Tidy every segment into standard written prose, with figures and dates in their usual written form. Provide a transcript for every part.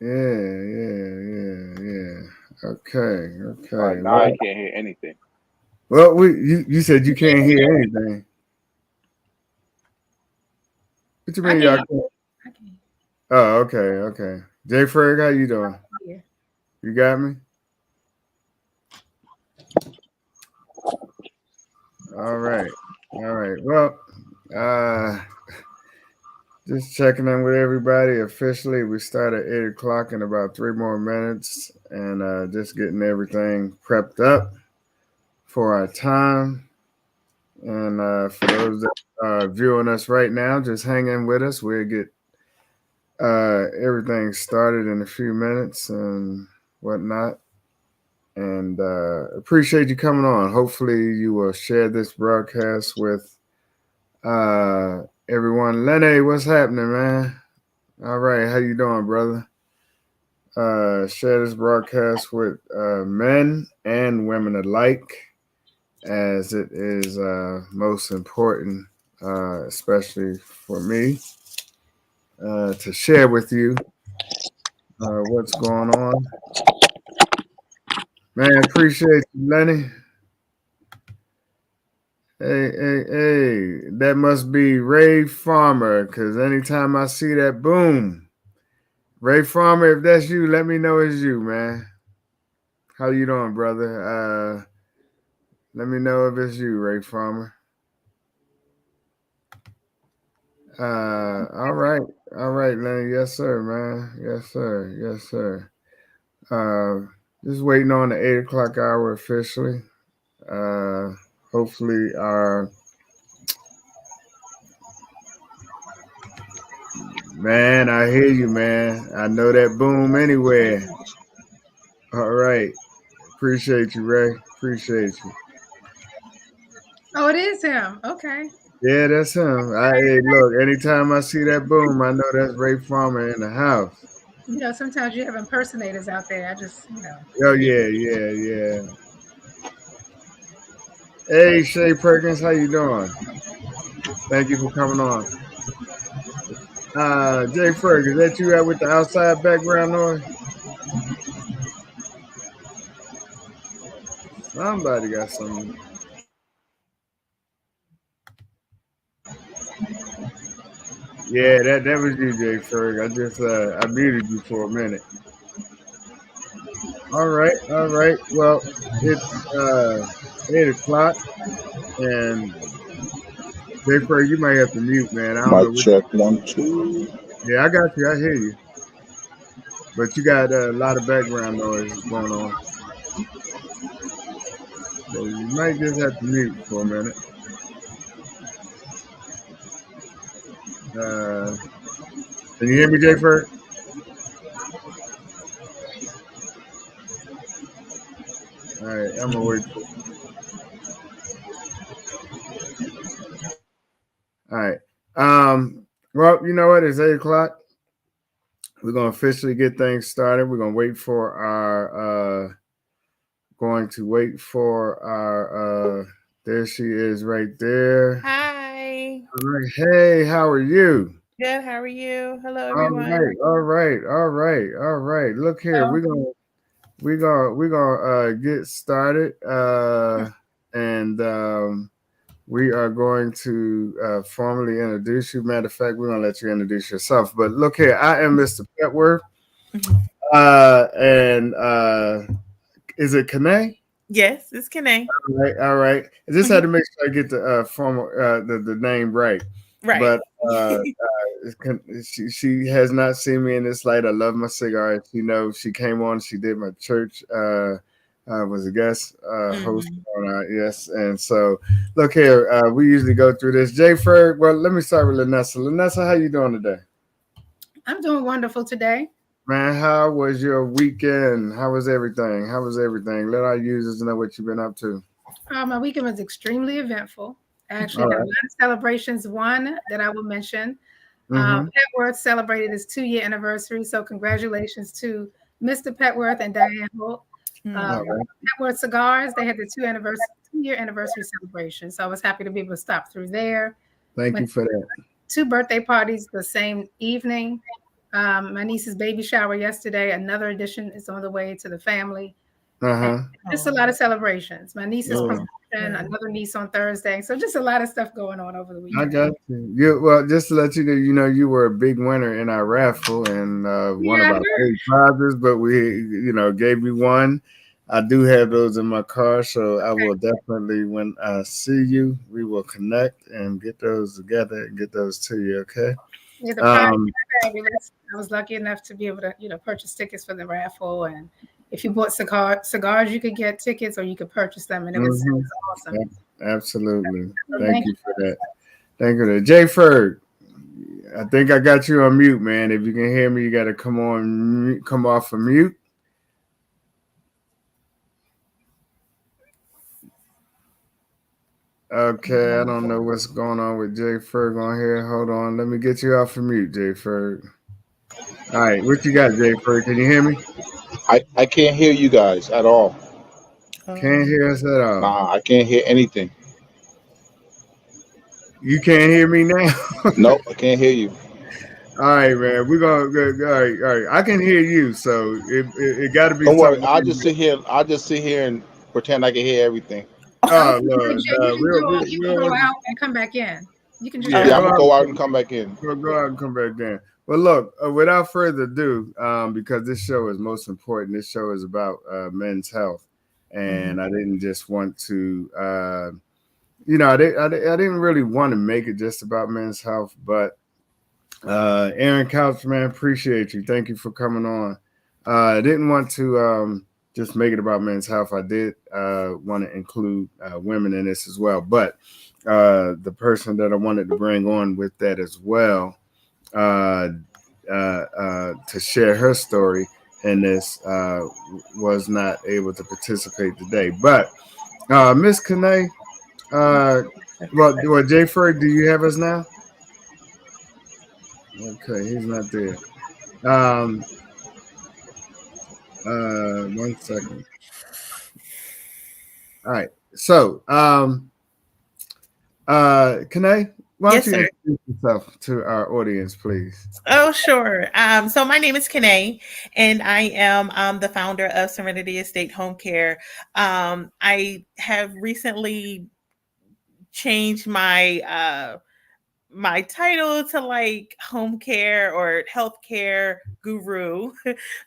Yeah. All right, Okay. now I can't hear anything. You said you can't hear anything. What you I mean, can y'all hear. can't? I can Oh, okay. Jay Ferg, how you doing? hear. You got me? All right. All right. Well, uh, just checking in with everybody officially. We start at 8 o'clock in about 3 more minutes, and just getting everything prepped up for our time. And for those that are viewing us right now, just hang in with us. We'll get everything started in a few minutes and whatnot. And appreciate you coming on. Hopefully, you will share this broadcast with everyone. Lenny, what's happening, man? All right, how you doing, brother? Share this broadcast with men and women alike, as it is most important, especially for me, to share with you what's going on. Man, appreciate you, Lenny. Hey, that must be Ray Farmer, because anytime I see that, boom. Ray Farmer, if that's you, let me know it's you, man. How you doing, brother? Let me know if it's you, Ray Farmer. All right. All right, Lenny. Yes, sir, man. Yes, sir. Just waiting on the 8 o'clock hour officially. Uh, hopefully our man, I hear you, man. I know that boom anywhere. All right. Appreciate you, Ray. Appreciate you. Oh, it is him. Okay. Yeah, that's him. Hey, look, anytime I see that boom, I know that's Ray Farmer in the house. Sometimes you have impersonators out there. I just. Oh yeah. Hey, Shay Perkins, how you doing? Thank you for coming on. Jay Ferg, is that you out with the outside background noise? Somebody got some. Yeah, that was you, Jay Ferg. I just I muted you for a minute. All right. Well, it's 8 o'clock, and Jay Ferg, you might have to mute, man. I don't know Mic what. check 1 2. Yeah, I got you. I hear you, but you got a lot of background noise going on, so you might just have to mute for a minute. Uh, can you hear me, Jay Ferg? All right, I'm gonna wait. All right. Well, you know what? It's 8 o'clock. We're gonna officially get things started. We're gonna wait for our there she is right there. Hi. All right. Hey, how are you? Good. How are you? Hello, All everyone. right, all right. Look here, So, we're gonna get started. And we are going to formally introduce you. Matter of fact, we're gonna let you introduce yourself. But look here, I am Mr. Petworth. Mhm. And is it Khenae? Yes, it's Khenae. All right. I just had Mhm. to make sure I get the formal the name right. Right. But she has not seen me in this light. I love my cigar. She knows she came on. She did my church. Was a guest host Mhm. on yes. And so look here. We usually go through this. Jay Ferg. Well, let me start with Lanessa. Lanessa, how you doing today? I'm doing wonderful today. Man, how was your weekend? How was everything? How was everything? Let our users know what you've been up to. My weekend was extremely eventful. I actually All had a right. lot of celebrations. One that I will mention, Mm-hmm. Petworth celebrated his 2-year anniversary. So congratulations to Mr. Petworth and Diane Holt. All Um, Mhm. right. Petworth Cigars, they had the 2-year anniversary celebration. So I was happy to be able to stop through there. Thank you Went for that. to 2 birthday parties the same evening. My niece's baby shower yesterday. Another addition is on the way to the family. Uh-huh. Just a lot of celebrations. My niece's Yeah. promotion, another niece on Thursday. So just a lot of stuff going on over the I weekend. got you. Well, just to let you know, you were a big winner in our raffle and one of Yeah, our big prizes, but we, gave you one. I do have those in my car, so I will definitely, when I see you, we will connect and get those together and get those to you. Okay. yeah, the prize Um, is fabulous. I was lucky enough to be able to, purchase tickets for the raffle. And if you bought cigars, you could get tickets or you could purchase them. And it was mhm. awesome. Absolutely. So Thank you for that. Thank you for that. Jay Ferg, I think I got you on mute, man. If you can hear me, you got to come off of mute. Okay, I don't know what's going on with Jay Ferg on here. Hold on, let me get you off of mute, Jay Ferg. All right, what you got, Jay Ferg? Can you hear me? I can't hear you guys at all. Can't hear us at all. Nah, I can't hear anything. You can't hear me now? Nope, I can't hear you. All right, man. We're gonna go. All right. I can hear you, so it got to be Don't worry. something. I'll just sit here and pretend I can hear everything. Oh You Lord, can go out and come back in. You can just yeah, Yeah, I'm go gonna out. go out and come back in. Go out and come back in. Well, look, without further ado, because this show is most important, this show is about men's health, and I didn't just want to, I didn't really want to make it just about men's health, but Aaron Couch, man, appreciate you. Thank you for coming on. I didn't want to just make it about men's health. I did want to include women in this as well, but the person that I wanted to bring on with that as well to share her story in this was not able to participate today. But Miss Khenae, well, Jay Ferg, do you have us now? Okay, he's not there. 1 second. All right. So, Khenae, why don't Yes, you sir. introduce yourself to our audience, please? Oh, sure. So my name is Khenae, and I am the founder of Serenity Estate Home Care. I have recently changed my title to like home care or healthcare guru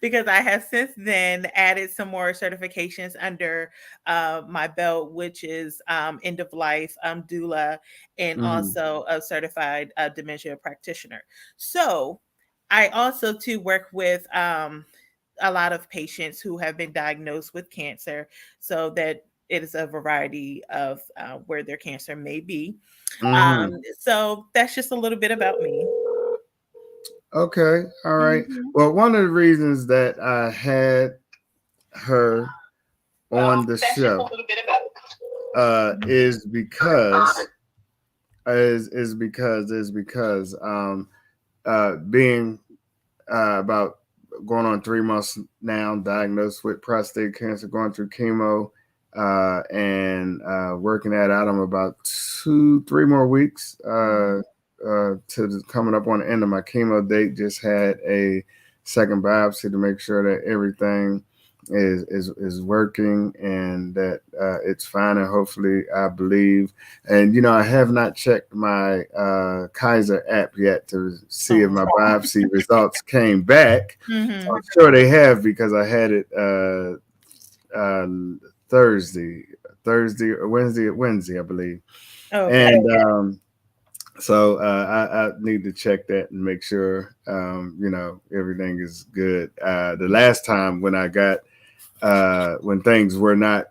because I have since then added some more certifications under my belt, which is end of life doula and Mhm. also a certified dementia practitioner. So I also too work with a lot of patients who have been diagnosed with cancer, so that it is a variety of where their cancer may be. Mhm. So that's just a little bit about me. Okay. All right. Mhm. Well, one of the reasons that I had her on the show is because being about going on 3 months now, diagnosed with prostate cancer, going through chemo, and working at it. I'm about 3 more weeks to coming up on the end of my chemo date. Just had a second biopsy to make sure that everything is working and that it's fine, and hopefully I believe. And I have not checked my Kaiser app yet to see if my biopsy results came back. Mhm. I'm sure they have because I had it uh, Thursday or Wednesday, I believe. Okay. And so I need to check that and make sure everything is good. The last time when I got when things were not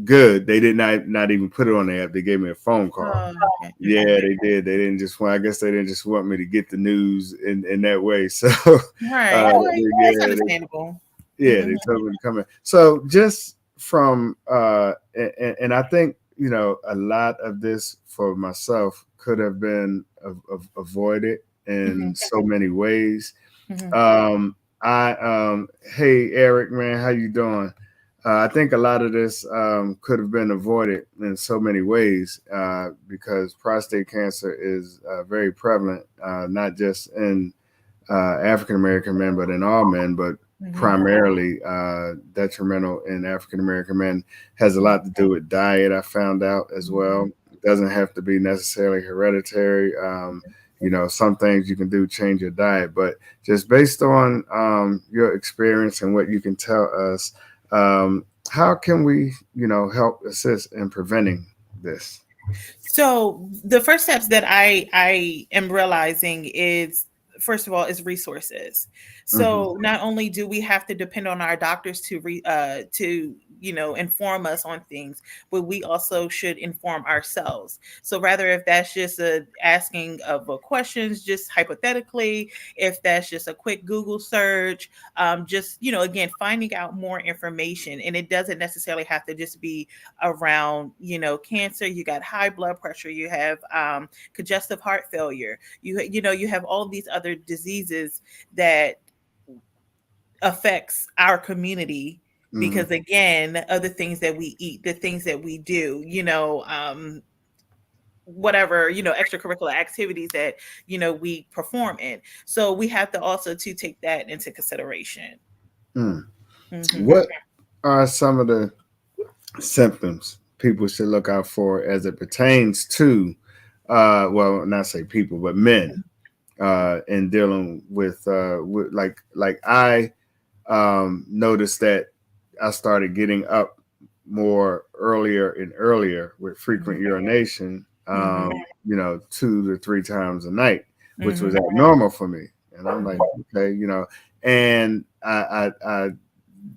good, they did not even put it on the app. They gave me a phone call. Okay. Yeah, they did. They didn't just want. I guess they didn't just want me to get the news in that way. So, Right. Okay. That's yeah, understandable. they told me to come in. So, just from and I think a lot of this for myself could have been avoided in so many ways. Hey Eric, man, how you doing? I think a lot of this could have been avoided in so many ways because prostate cancer is very prevalent, not just in African American men, but in all men, but primarily detrimental in African American men, has a lot to do with diet. I found out as well. It doesn't have to be necessarily hereditary. Some things you can do change your diet, but just based on your experience and what you can tell us, how can we, help assist in preventing this? So the first steps that I am realizing is, first of all, is resources. So not only do we have to depend on our doctors to inform us on things, but we also should inform ourselves. So rather, if that's just asking of questions, just hypothetically, if that's just a quick Google search, just again, finding out more information, and it doesn't necessarily have to just be around cancer. You got high blood pressure, you have congestive heart failure, you have all these other diseases that affects our community because again, other things that we eat, the things that we do, whatever extracurricular activities that we perform in. So we have to also to take that into consideration. What are some of the symptoms people should look out for as it pertains to not say people but men in dealing with like I noticed that I started getting up more earlier and earlier with frequent urination, 2 to 3 times a night, which was abnormal for me. And I'm like, okay, and I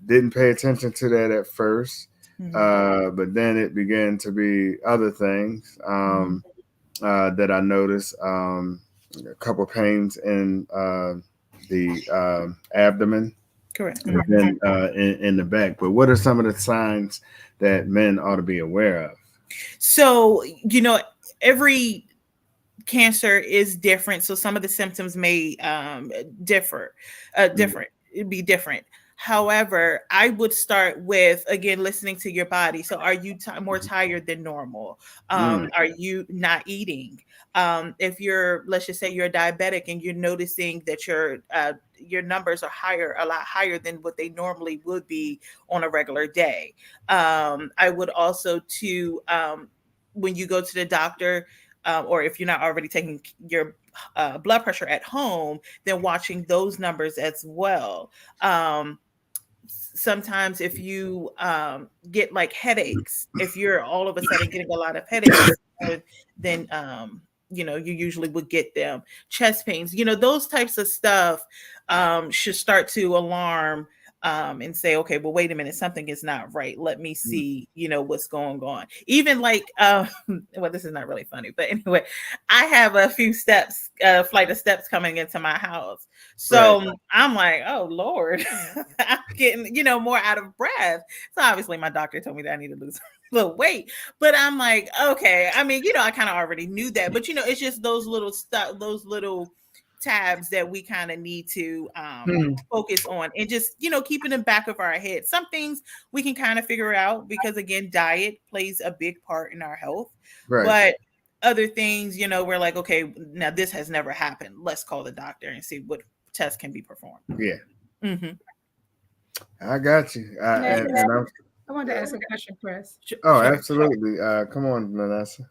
didn't pay attention to that at first. But then it began to be other things that I noticed. A couple pains in the abdomen, Correct. and then in the back. But what are some of the signs that men ought to be aware of? So, every cancer is different. So some of the symptoms may be different. However, I would start with, again, listening to your body. So are you more tired than normal? Are you not eating? If let's just say you're diabetic and you're noticing that your numbers are a lot higher than what they normally would be on a regular day. I would also when you go to the doctor, or if you're not already taking your blood pressure at home, then watching those numbers as well. Sometimes if you get like headaches, if you're all of a sudden getting a lot of headaches, then you usually would get them. Chest pains, those types of stuff should start to alarm and say, okay, well, wait a minute, something is not right. Let me see, what's going on. Even like, well, this is not really funny, but anyway, I have a few flight of steps coming into my house. So I'm like, oh Lord, I'm getting, more out of breath. So obviously my doctor told me that I need to lose a little weight, but I'm like, okay. I mean, I kind of already knew that, but it's just those little stuff, those little tabs that we kind of need to focus on, and just keep in the back of our head. Some things we can kind of figure out because again, diet plays a big part in our health, but other things, we're like, okay, now this has never happened, let's call the doctor and see what tests can be performed. I got you. I wanted to ask a question, Chris. Oh, absolutely. Come on, Vanessa.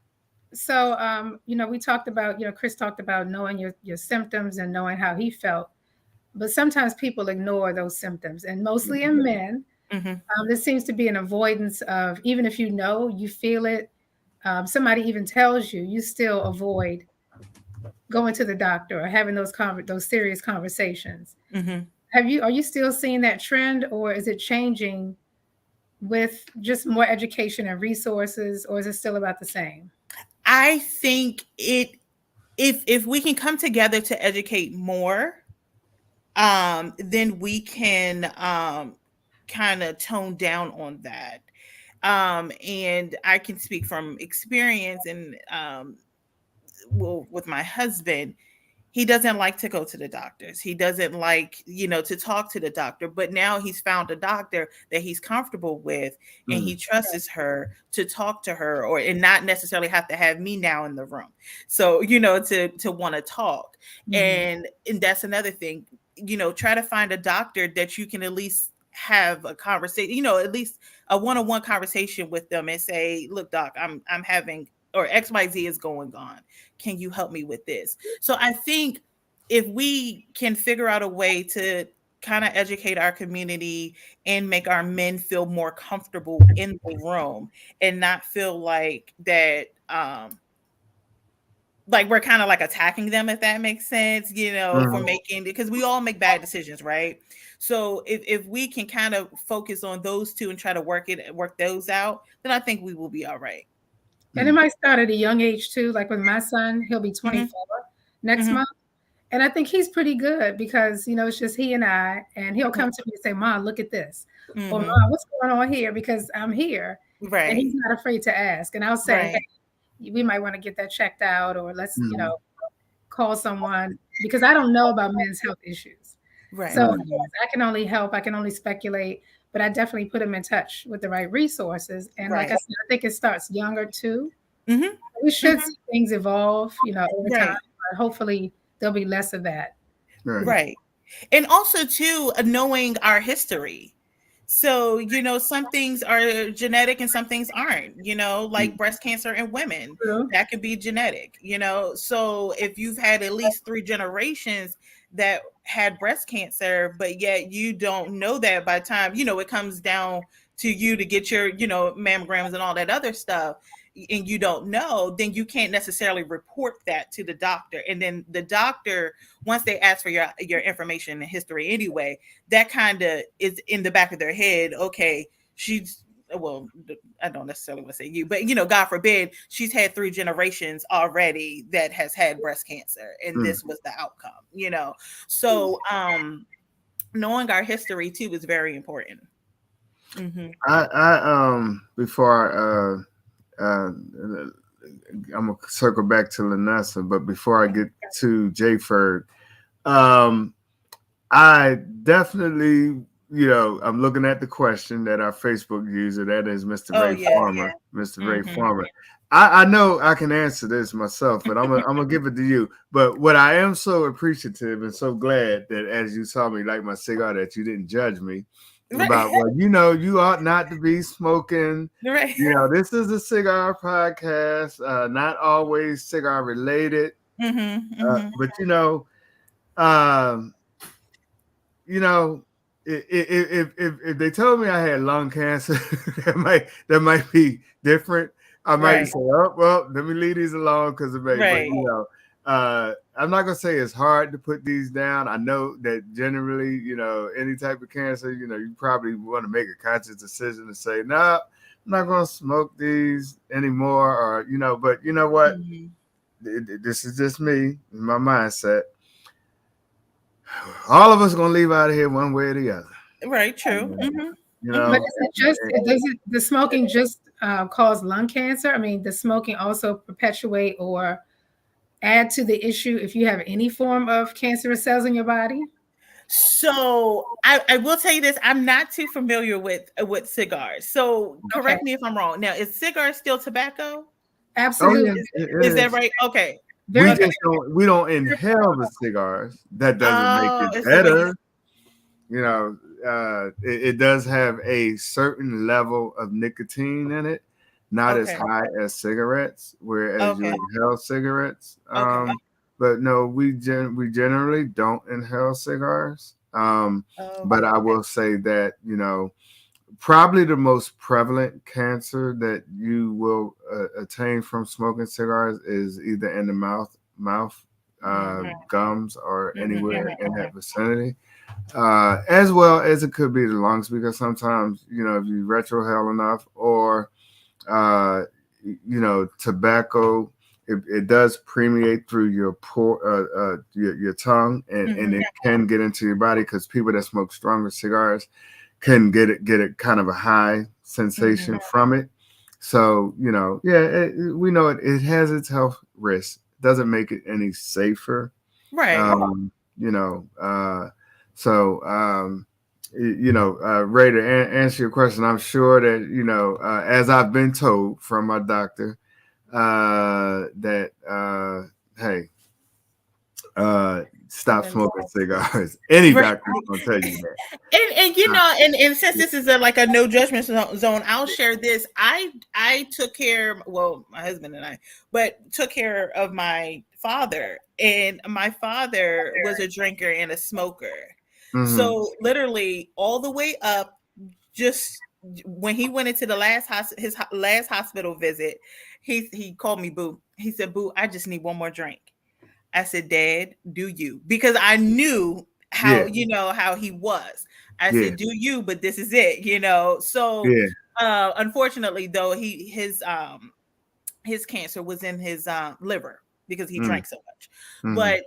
So, we talked about, Chris talked about knowing your symptoms and knowing how he felt. But sometimes people ignore those symptoms, and mostly in men, there seems to be an avoidance of, even if you feel it, somebody even tells you, you still avoid going to the doctor or having those serious conversations. Are you still seeing that trend, or is it changing with just more education and resources, or is it still about the same? I think if we can come together to educate more, then we can kind of tone down on that. And I can speak from experience, and with my husband, he doesn't like to go to the doctors. He doesn't like, to talk to the doctor. But now he's found a doctor that he's comfortable with, and he trusts her to talk to her, and not necessarily have to have me now in the room. So, to want to talk. And that's another thing, try to find a doctor that you can at least have a conversation, at least a one-on-one conversation with them, and say, look, doc, I'm having, or XYZ is going on. Can you help me with this? So I think if we can figure out a way to kind of educate our community and make our men feel more comfortable in the room, and not feel like that, like we're kind of like attacking them, if that makes sense, for making, because we all make bad decisions, right? So if we can kind of focus on those two and try to work those out, then I think we will be all right. And it might start at a young age too. Like with my son, he'll be 24 next month. And I think he's pretty good because, it's just he and I, and he'll come to me and say, Mom, look at this. Or Mom, what's going on here? Because I'm here. Right. And he's not afraid to ask. And I'll say, hey, we might want to get that checked out, or let's, call someone, because I don't know about men's health issues. Right. So I can only help. I can only speculate. But I definitely put them in touch with the right resources. And like I said, I think it starts younger too. We should see things evolve, over time. But hopefully there'll be less of that. Right. And also too, knowing our history. So, some things are genetic and some things aren't, like breast cancer in women, that could be genetic, so if you've had at least 3 generations that had breast cancer, but yet you don't know that by the time, it comes down to you to get your, mammograms and all that other stuff, and you don't know, then you can't necessarily report that to the doctor. And then the doctor, once they ask for your information and history anyway, that kind of is in the back of their head. Okay, I don't necessarily want to say you, but God forbid, she's had 3 generations already that has had breast cancer, and this was the outcome, so knowing our history too is very important. I before I'm gonna circle back to Lanessa, but before I get to Jayford, I definitely, I'm looking at the question that our Facebook user, that is Mr. Ray Farmer, Mr. Ray Farmer. I know I can answer this myself, but I'm gonna give it to you. But what I am so appreciative and so glad that as you saw me light my cigar, that you didn't judge me about, well, you ought not to be smoking. Right. This is a cigar podcast, not always cigar related. But if they told me I had lung cancer, that might be different. I might say, oh, well, let me leave these alone because of maybe. But, I'm not gonna say it's hard to put these down. I know that generally, any type of cancer, you probably want to make a conscious decision to say, no, I'm not gonna smoke these anymore, or but you know what? This is just me, my mindset. All of us gonna leave out of here one way or the other. Right. True. But doesn't the smoking just cause lung cancer? I mean, does smoking also perpetuate or add to the issue if you have any form of cancerous cells in your body? So I will tell you this: I'm not too familiar with cigars. So correct me if I'm wrong. Now, is cigar still tobacco? Absolutely. Is that right? Okay. We don't inhale the cigars. That doesn't make it better. It does have a certain level of nicotine in it, not as high as cigarettes, whereas you inhale cigarettes. But no, we generally don't inhale cigars. But I will say that, probably the most prevalent cancer that you will attain from smoking cigars is either in the mouth, gums, or anywhere in that vicinity. As well as it could be the lungs, because sometimes, if you retrohale enough, or tobacco, it does permeate through your your tongue, and it can get into your body, because people that smoke stronger cigars can get it kind of a high sensation from it. So we know it has its health risks. Doesn't make it any safer. Right. You know, Ray, to answer your question, I'm sure that, you know, as I've been told from my doctor, that, hey, stop smoking cigars. Any Right. doctor is going to tell you that. And you know, and since this is like a no judgment zone, I'll share this. I took care, well, my husband and I, but took care of my father, and my father was a drinker and a smoker. So literally all the way up, just when he went into the his last hospital visit, he called me Boo. He said, "Boo, I just need one more drink." I said, "Dad, do you?" Because I knew how, you know, how he was. I said, "Do you?" But this is it, you know. So, unfortunately, though, his cancer was in his liver because he drank so much. But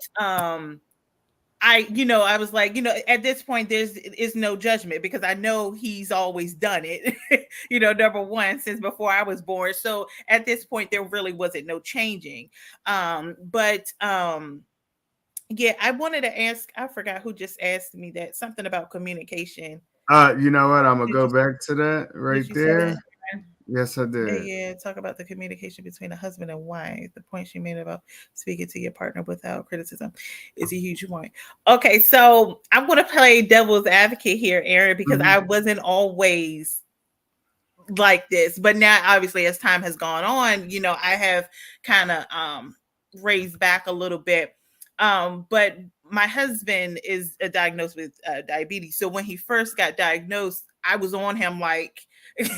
I was like, you know, at this point, is no judgment because I know he's always done it, you know, number one, since before I was born. So at this point, there really wasn't no changing. Yeah, I wanted to ask, I forgot who just asked me that, something about communication. You know what? I'm going to go back to that right there. Yes, I did. Yeah, talk about the communication between a husband and wife. The point she made about speaking to your partner without criticism is a huge point. Okay, so I'm going to play devil's advocate here, Aaron, because I wasn't always like this, but now obviously as time has gone on, you know, I have kind of raised back a little bit. But my husband is diagnosed with diabetes. So when he first got diagnosed, I was on him like,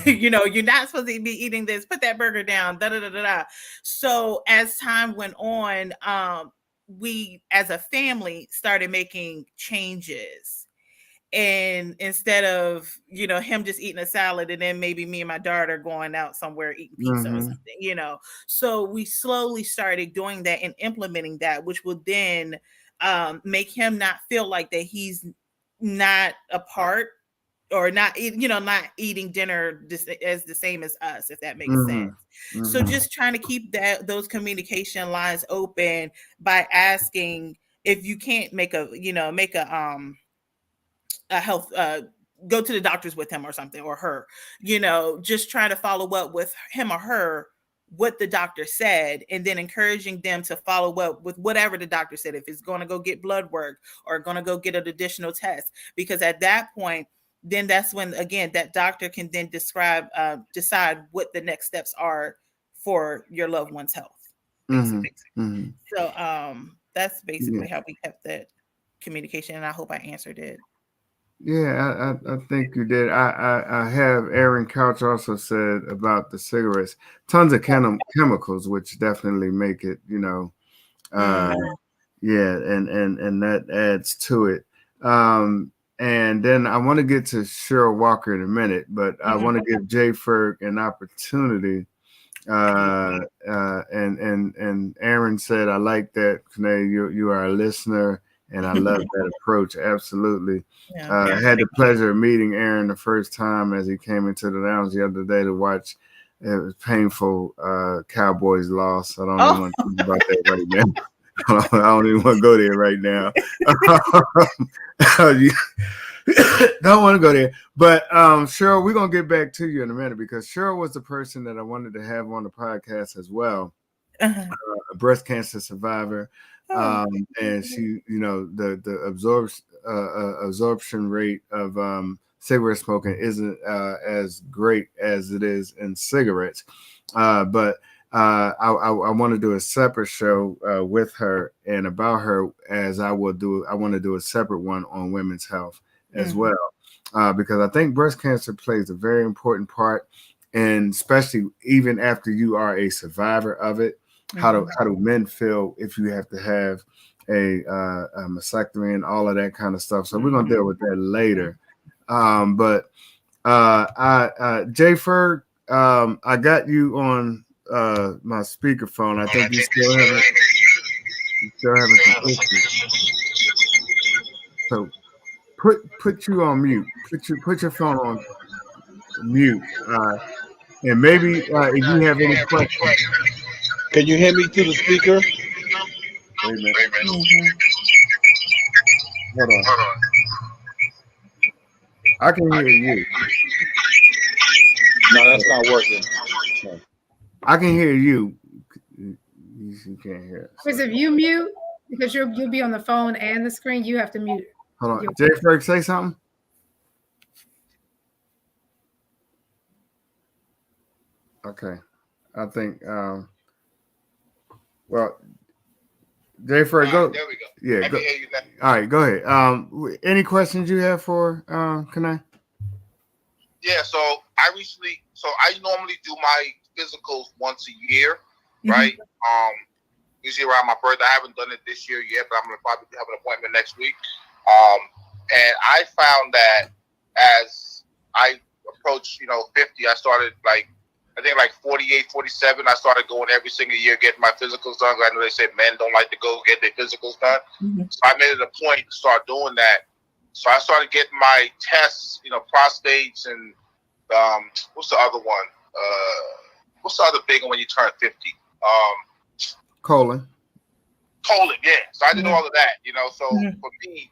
you know, you're not supposed to be eating this, put that burger down, da da da da da. So as time went on, we as a family started making changes. And instead of, you know, him just eating a salad and then maybe me and my daughter going out somewhere eating pizza or something, you know. So we slowly started doing that and implementing that, which will then make him not feel like that he's not a part or not, you know, not eating dinner just as the same as us, if that makes sense. So just trying to keep those communication lines open by asking if you can't make a health, go to the doctors with him or something, or her, you know, just trying to follow up with him or her what the doctor said, and then encouraging them to follow up with whatever the doctor said, if it's going to go get blood work or going to go get an additional test, because at that point, then that's when, again, that doctor can then decide what the next steps are for your loved one's health. So that's basically how we kept that communication, and I hope I answered it. Yeah, I think you did. I have Aaron Couch also said about the cigarettes, tons of chemicals, which definitely make it, you know, yeah, and that adds to it. And then I want to get to Cheryl Walker in a minute, but I want to give Jay Ferg an opportunity. And Aaron said, I like that, Khenae, you are a listener, and I love that approach. Absolutely. I had the pleasure of meeting Aaron the first time as he came into the lounge the other day to watch. It was painful. Cowboys loss. I don't even want to talk about that right now. I don't even want to go there right now. Don't want to go there. But Cheryl, we're going to get back to you in a minute, because Cheryl was the person that I wanted to have on the podcast as well. A breast cancer survivor. And she, you know, the absorption rate of cigarette smoking isn't as great as it is in cigarettes. But I want to do a separate show with her and about her, as I want to do a separate one on women's health as well, because I think breast cancer plays a very important part, and especially even after you are a survivor of it. How do men feel if you have to have a mastectomy and all of that kind of stuff? So we're gonna deal with that later. But Jay Ferg, I got you on my speakerphone. I think you still having some issues. So put you on mute. Put your phone on mute. And maybe if you have any questions. Can you hear me through the speaker? Wait a minute. Hold on. I can hear you. No, that's not working. I can hear you. You can't hear us. Chris, if you mute, because you'll be on the phone and the screen, you have to mute. Hold on. Jay Ferg, say something. Okay. I think well, Jay Ferg, go. There we go. Yeah, I go. can hear you now. All right, go ahead. Any questions you have for Khenae? Yeah, so I normally do my physicals once a year, right? Usually around my birthday. I haven't done it this year yet, but I'm gonna probably have an appointment next week. And I found that as I approached, 50, I started I think 48, 47, I started going every single year getting my physicals done. I know they say men don't like to go get their physicals done. So I made it a point to start doing that. So I started getting my tests, prostates and what's the other one? What's the other big one when you turn 50? Colon, yeah. So I did all of that, So for me,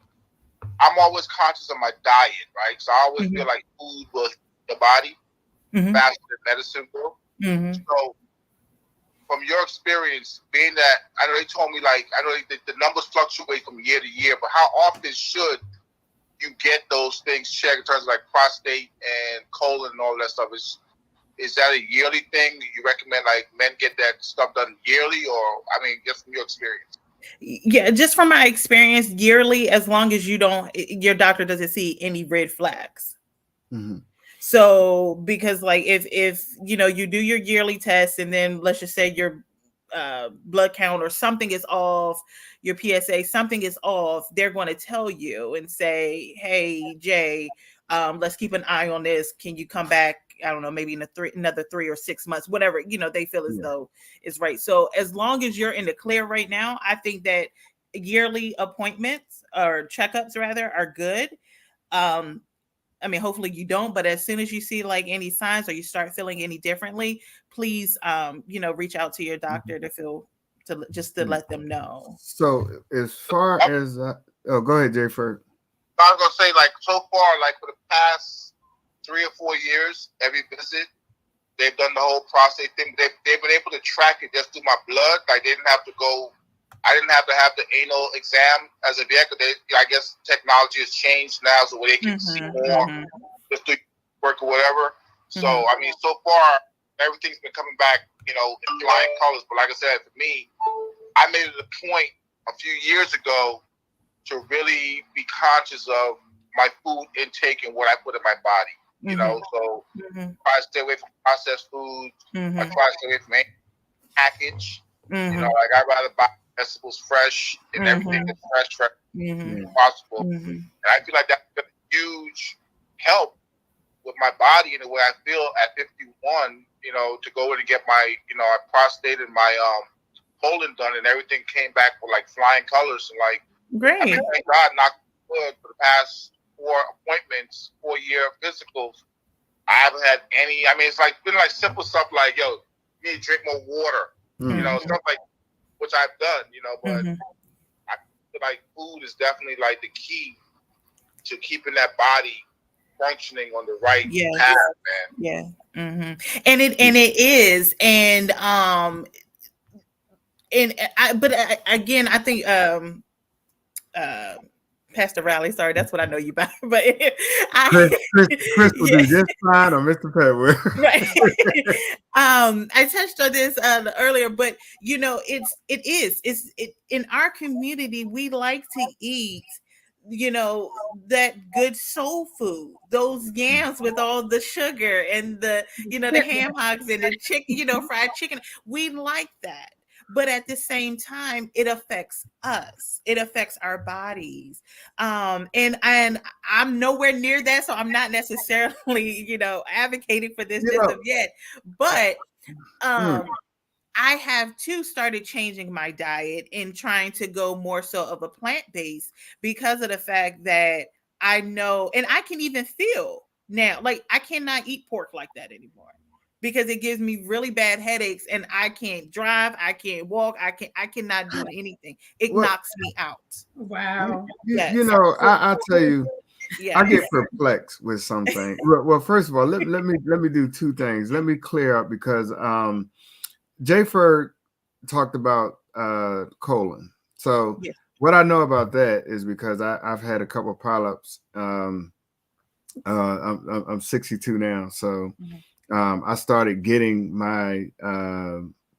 I'm always conscious of my diet, right? So I always feel like food will hit the body faster than medicine will. So from your experience, being that I know they told me I know the numbers fluctuate from year to year, but how often should you get those things checked in terms of prostate and colon and all that stuff? Is that a yearly thing? Do you recommend men get that stuff done yearly, or just from your experience? Yeah, just from my experience, yearly, as long as your doctor doesn't see any red flags. So because if you do your yearly test and then let's just say your blood count or something is off, your PSA, something is off, they're going to tell you and say, hey, Jay, let's keep an eye on this. Can you come back? I don't know, maybe in another 3 or 6 months, whatever, they feel as though is right. So as long as you're in the clear right now, I think that yearly appointments or checkups rather are good. Hopefully you don't, but as soon as you see any signs or you start feeling any differently, please, reach out to your doctor to let them know. So as far as, go ahead, Jay Ferg. I was going to say, so far, for the past 3 or 4 years, every visit, they've done the whole prostate thing. They've been able to track it just through my blood. I didn't have to have the anal exam as of yet. I guess technology has changed now, so they can see more just through work or whatever. So, so far, everything's been coming back, in flying colors. But like I said, for me, I made it a point a few years ago to really be conscious of my food intake and what I put in my body. So I try to stay away from processed foods. I try to stay away from any package. I'd rather buy vegetables fresh and everything is fresh as possible. And I feel like that's been a huge help with my body and the way I feel at 51, to go in and get my, I prostate and my colon done and everything came back with flying colors and great. Thank God, knock wood, for the past 4 appointments, 4-year physicals, I haven't had any. It's been simple stuff like, yo, you need to drink more water, stuff which I've done, but I feel food is definitely the key to keeping that body functioning on the right path, man. Yeah. And it is. Again, I think Pastor Riley, sorry, that's what I know you by. But Chris will do this fine on Mr. Petworth. Right. I touched on this earlier, but it's in our community, we like to eat, that good soul food, those yams with all the sugar and the ham hocks and the chicken, fried chicken. We like that. But at the same time, it affects us. It affects our bodies. And I'm nowhere near that. So I'm not necessarily, advocating for this just of yet. But I have too started changing my diet and trying to go more so of a plant-based because of the fact that I know, and I can even feel now, I cannot eat pork like that anymore. because it gives me really bad headaches, and I can't drive, I can't walk, I cannot do anything. It knocks me out. Wow. You know, I'll tell you, I get Yes. perplexed with something. Well, first of all, let me do two things. Let me clear up because Jay Ferg talked about colon. So Yes. what I know about that is because I've had a couple of polyps. I'm 62 now, so I started getting my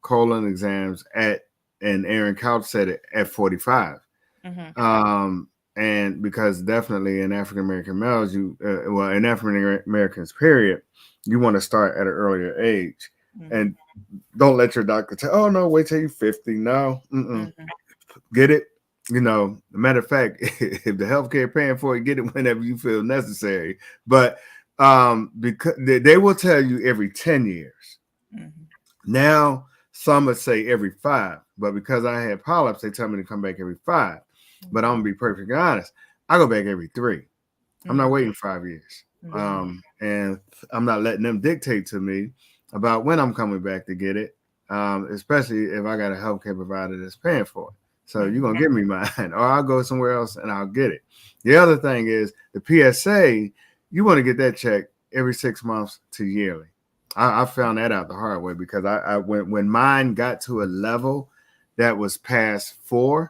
colon exams and Aaron Couch said it at 45. And because definitely in African American males, in African Americans, period, you want to start at an earlier age, and don't let your doctor tell, oh no, wait till you're 50. No, get it. You know, matter of fact, if the healthcare paying for it, get it whenever you feel necessary. But because they will tell you every 10 years. Now, some would say every 5, but because I had polyps, they tell me to come back every 5. But I'm gonna be perfectly honest, I go back every 3. I'm not waiting 5 years. And I'm not letting them dictate to me about when I'm coming back to get it, especially if I got a healthcare provider that's paying for it. So you're going to give me mine, or I'll go somewhere else and I'll get it. The other thing is the PSA, you want to get that checked every 6 months to yearly. I found that out the hard way because when mine got to a level that was past 4,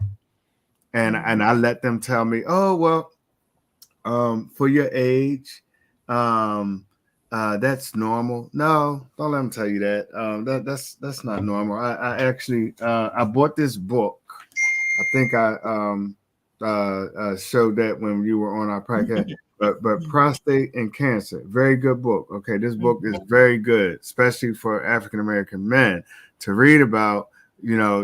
and I let them tell me, oh, well, for your age, that's normal. No, don't let them tell you that. That's not normal. I actually I bought this book. I think I showed that when you were on our podcast. But prostate and cancer, very good book. Okay, this book is very good, especially for African American men to read about. You know,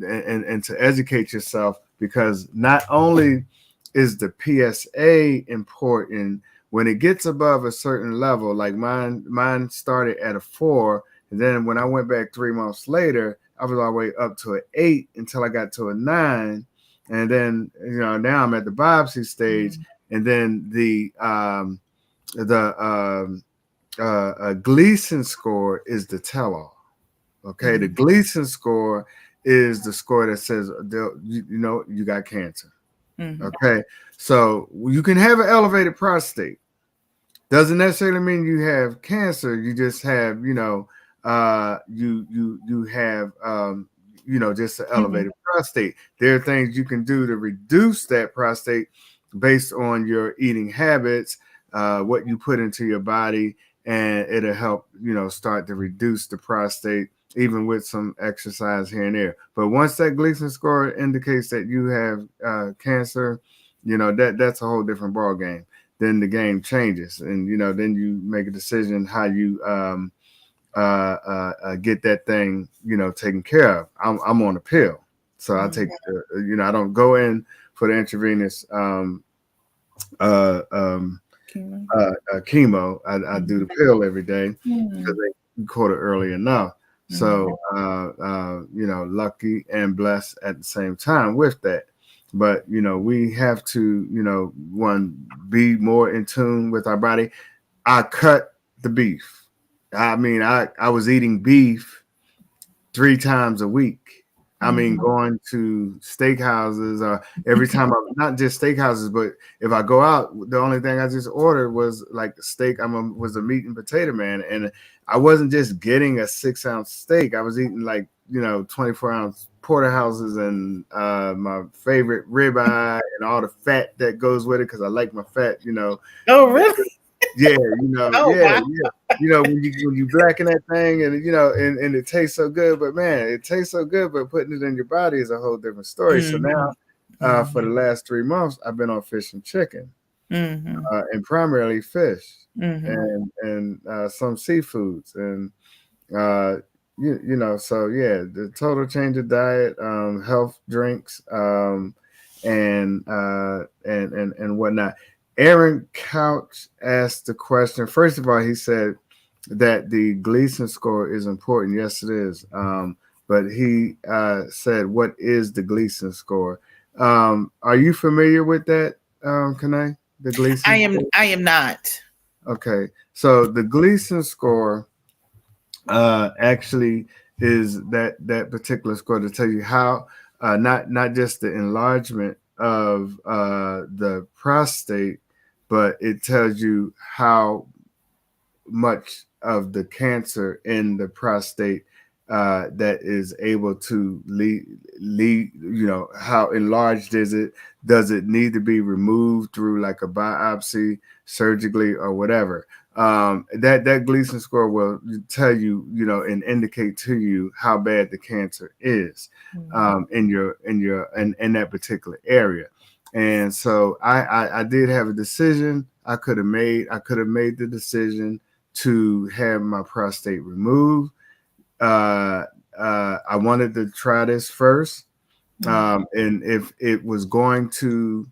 and to educate yourself, because not only is the PSA important, when it gets above a certain level, like mine started at a 4, and then when I went back 3 months later, I was all the way up to an 8 until I got to a 9, and then now I'm at the biopsy stage, and then the Gleason score is the tell-all. Okay, the Gleason score is the score that says you got cancer. Okay, so you can have an elevated prostate. Doesn't necessarily mean you have cancer. You just have, you have, just an elevated prostate. There are things you can do to reduce that prostate based on your eating habits, what you put into your body, and it'll help, start to reduce the prostate, even with some exercise here and there. But once that Gleason score indicates that you have cancer, that's a whole different ball game. Then the game changes, and then you make a decision how you get that thing taken care of. I'm on a pill, so I take I don't go in for the intravenous chemo. I do the pill every day because they caught it early enough. So lucky and blessed at the same time with that. But we have to be more in tune with our body. I cut the beef. I mean, I was eating beef 3 times a week. I mean, going to steakhouses, every time not just steakhouses, but if I go out, the only thing I just ordered was like steak. Was a meat and potato man, and I wasn't just getting a 6-ounce steak. I was eating like 24-ounce porterhouses and my favorite ribeye and all the fat that goes with it, because I like my fat. Oh, really? Yeah, wow. yeah. When you blacken that thing and and it tastes so good, but man, it tastes so good, but putting it in your body is a whole different story. So now, for the last 3 months, I've been on fish and chicken, and primarily fish, and some seafoods, and so yeah, the total change of diet, health drinks, and whatnot. Aaron Couch asked the question. First of all, he said that the Gleason score is important. Yes, it is. But he said, what is the Gleason score? Are you familiar with that, Khenae? The Gleason score? I am not. Okay. So the Gleason score actually is that particular score to tell you how not just the enlargement of the prostate, but it tells you how much of the cancer in the prostate that is able to lead, how enlarged is it? Does it need to be removed through like a biopsy, surgically, or whatever? That Gleason score will tell you, and indicate to you how bad the cancer is in that particular area. And so I did have a decision I could have made. I could have made the decision to have my prostate removed. I wanted to try this first. And if it was going to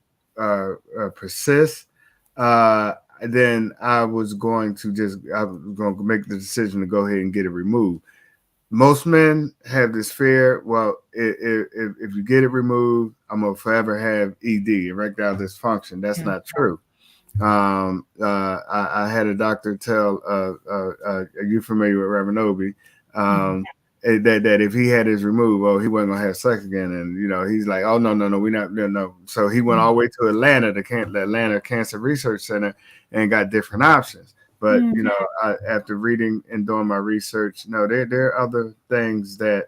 persist, then I was going to make the decision to go ahead and get it removed. Most men have this fear. Well, if you get it removed, I'm gonna forever have ED, erectile dysfunction. That's not true. I had a doctor tell, are you familiar with Reverend Obi? That if he had his removed, he wasn't gonna have sex again, and he's like, oh no, we're not, no. So he went all the way to Atlanta, the Atlanta Cancer Research Center, and got different options. But after reading and doing my research, there are other things that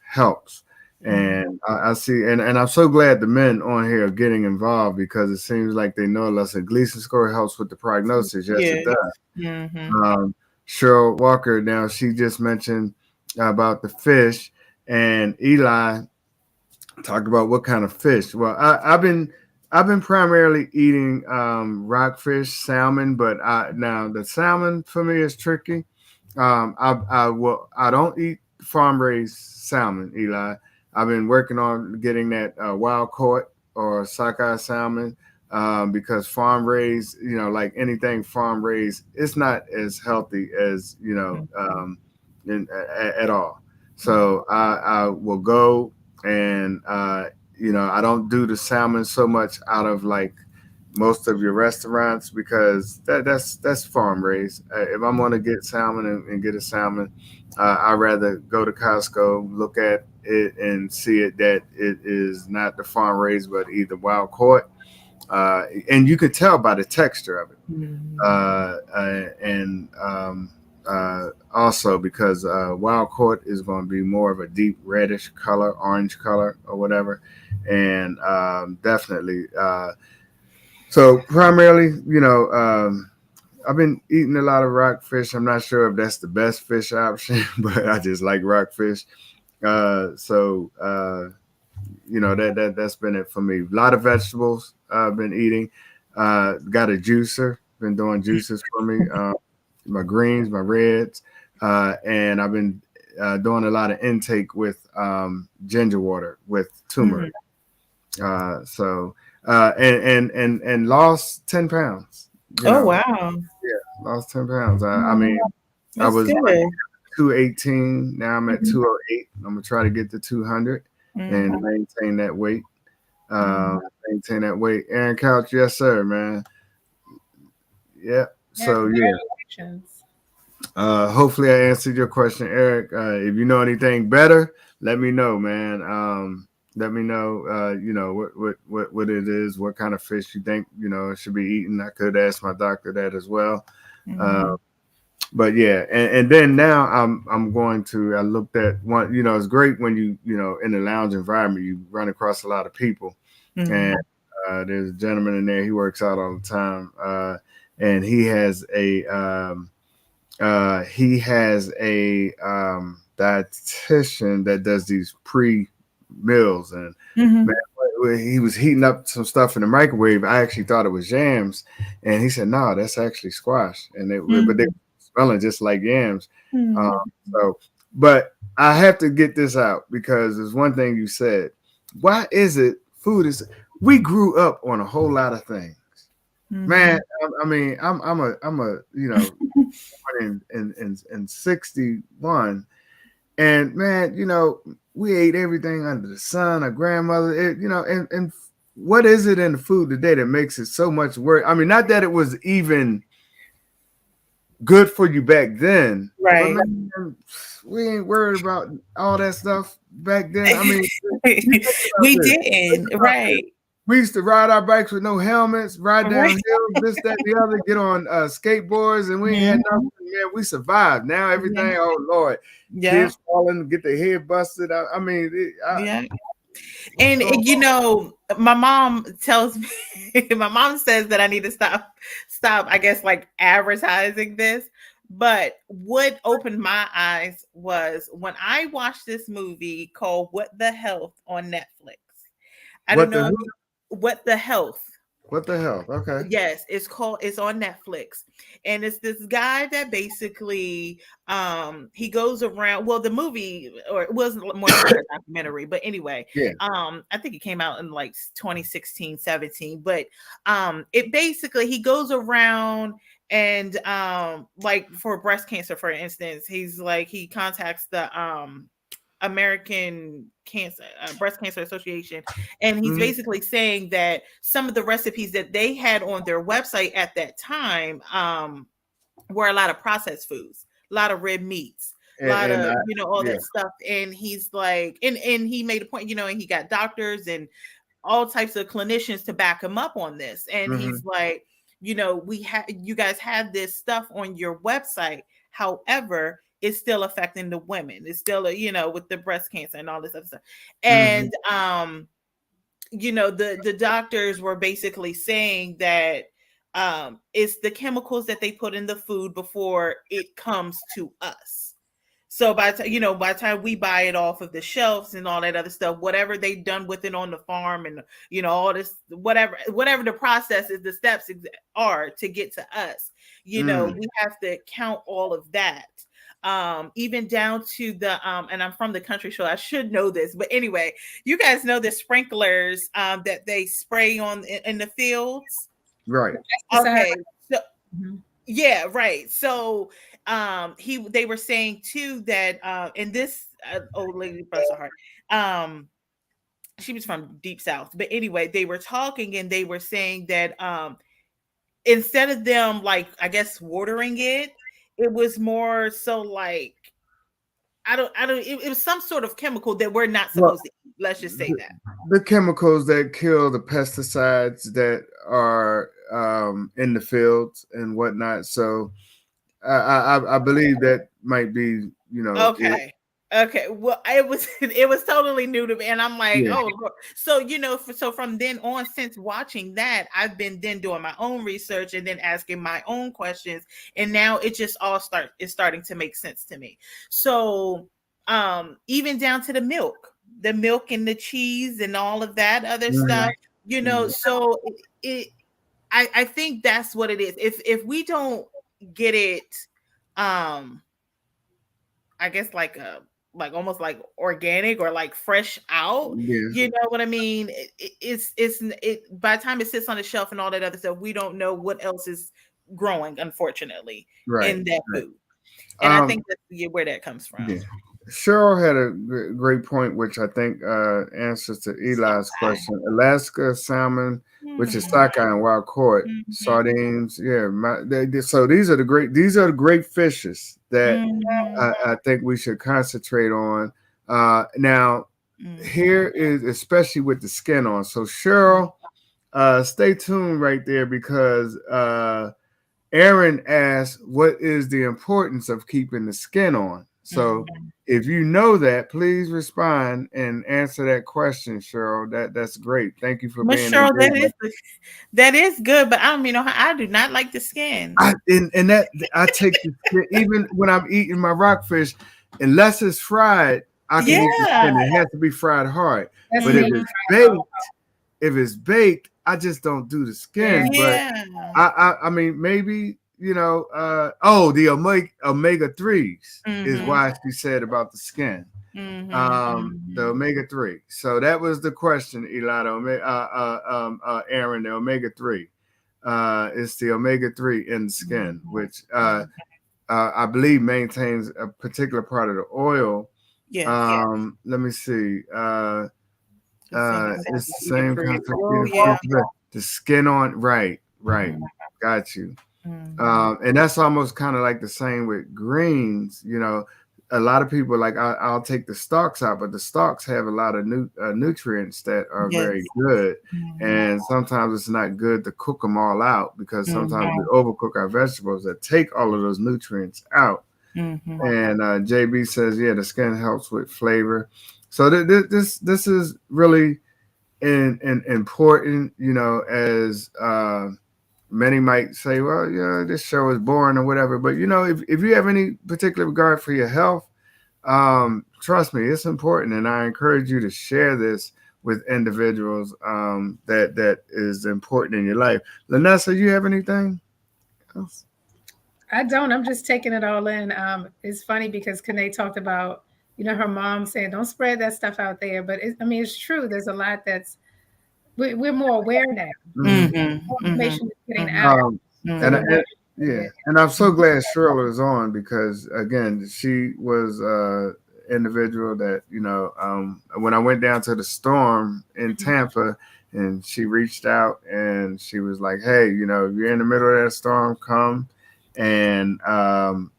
helps. And I see, and I'm so glad the men on here are getting involved, because it seems like they know less. A Gleason score helps with the prognosis. Yes, it does. Cheryl Walker, now she just mentioned about the fish, and Eli talked about what kind of fish. Well, I've been primarily eating rockfish, salmon, but now the salmon for me is tricky. I don't eat farm raised salmon, Eli. I've been working on getting that wild caught or sockeye salmon, because farm raised, like anything farm raised, it's not as healthy as at all. So I will go and I don't do the salmon so much out of like most of your restaurants, because that's farm raised. If I'm going to get salmon and get a salmon, I'd rather go to Costco, look at it and see it that it is not the farm raised, but either wild caught. And you could tell by the texture of it. Also because wild caught is going to be more of a deep reddish color, orange color or whatever. And definitely. So primarily, I've been eating a lot of rockfish. I'm not sure if that's the best fish option, but I just like rockfish. That's been it for me. A lot of vegetables I've been eating. Got a juicer, been doing juices for me. My greens, my reds, and I've been doing a lot of intake with ginger water with turmeric. And lost 10 pounds. Wow. Yeah, lost 10 pounds. I mean, I was good. like 218. Now I'm at 208. I'm gonna try to get to 200 and maintain that weight. Aaron Couch, yes sir, man. Yeah. So yeah. Hopefully I answered your question, Eric. If you know anything better, let me know, man. Let me know, what it is, what kind of fish you think, should be eaten. I could ask my doctor that as well. But yeah, and then now I'm going to. I looked at one. It's great when you in the lounge environment, you run across a lot of people, and there's a gentleman in there. He works out all the time, and he has a dietitian that does these pre-meals, and man, he was heating up some stuff in the microwave. I actually thought it was yams, and he said, "No, that's actually squash," and but they smelling just like yams. But I have to get this out, because there's one thing you said. Why is it food is? We grew up on a whole lot of things, man. I mean, I'm a in 61, and man, we ate everything under the sun. Our grandmother, and what is it in the food today that makes it so much worse? I mean, not that it was even good for you back then. Right. But man, we ain't worried about all that stuff back then. I mean, We didn't. Right. we used to ride our bikes with no helmets, ride down Right. hills, this, that, the other, get on skateboards, and we ain't had nothing. Man, we survived. Now everything, oh Lord, Yeah. kids falling, get their head busted. I mean, Yeah. And you know, my mom tells me, my mom says that I need to stop, I guess, like advertising this. But what opened my eyes was when I watched this movie called What the Health on Netflix. I don't know What the Health. What the hell? Okay. Yes, it's on Netflix. And it's this guy that basically he goes around, well, the movie, or it was more like a documentary, but anyway, Yeah. I think it came out in like 2016, 17, but it basically, he goes around and like for breast cancer, for instance, he's like, he contacts the American Breast Cancer Association, and he's basically saying that some of the recipes that they had on their website at that time were a lot of processed foods, a lot of red meats, a lot of all that stuff. And he's like, and he made a point, and he got doctors and all types of clinicians to back him up on this. And he's like, you guys have this stuff on your website, however, it's still affecting the women. It's still, with the breast cancer and all this other stuff. And, the doctors were basically saying that it's the chemicals that they put in the food before it comes to us. So by the time we buy it off of the shelves and all that other stuff, whatever they've done with it on the farm and, all this, whatever the process is, the steps are to get to us, we have to count all of that. Even down to the and I'm from the country, so I should know this, but anyway, you guys know the sprinklers that they spray on in the fields, right? Okay, so yeah, right. So they were saying too that and this old lady, bless her heart, she was from deep south, but anyway, they were talking and they were saying that instead of them, like, I guess, watering it was more so like, I don't it was some sort of chemical that we're not supposed to eat. Let's just say that. The chemicals that kill, the pesticides that are in the fields and whatnot. So I believe that might be, Okay. Okay, well, it was totally new to me, and I'm like, oh, Lord. So so from then on, since watching that, I've been then doing my own research and then asking my own questions, and now it just all is starting to make sense to me. So even down to the milk and the cheese and all of that other stuff, so I think that's what it is. If we don't get it, I guess like almost like organic or like fresh out, you know what I mean? It's by the time it sits on the shelf and all that other stuff, we don't know what else is growing, unfortunately, in that food. And I think that's where that comes from. Yeah. Cheryl had a great point, which I think answers to Eli's question. Alaska salmon, which is sockeye and wild caught, sardines. Yeah, so these are the great fishes that I think we should concentrate on. Now, here is, especially with the skin on. So Cheryl, stay tuned right there, because Aaron asked, what is the importance of keeping the skin on? So if you know that, please respond and answer that question, Cheryl. That's great. Thank you for being Cheryl, that is good, but I mean, I do not like the skin. I take the skin, even when I'm eating my rockfish, unless it's fried, I can eat the skin. It has to be fried hard. But if it's baked, I just don't do the skin. But I mean, maybe, the omega 3s is why she said about the skin. The omega 3. So that was the question, Aaron. The omega 3 is the omega 3 in the skin, which I believe maintains a particular part of the oil. Let me see. It's the same concept. The skin on, right. Got you. And that's almost kind of like the same with greens. You know, a lot of people like I'll take the stalks out, but the stalks have a lot of nutrients that are very good. And sometimes it's not good to cook them all out because sometimes we overcook our vegetables that take all of those nutrients out. And JB says, yeah, the skin helps with flavor. So this is really important, you know, as many might say, well, yeah, this show is boring or whatever. But, you know, if you have any particular regard for your health, trust me, it's important. And I encourage you to share this with individuals that is important in your life. Lanessa, you have anything else? I don't. I'm just taking it all in. It's funny because Khenae talked about, you know, her mom saying, don't spread that stuff out there. But it's true. There's a lot that's, we're more aware now. More information is getting out. And I'm so glad Shirley is on because, again, she was an individual that, you know, when I went down to the storm in Tampa and she reached out and she was like, hey, you know, if you're in the middle of that storm, come and,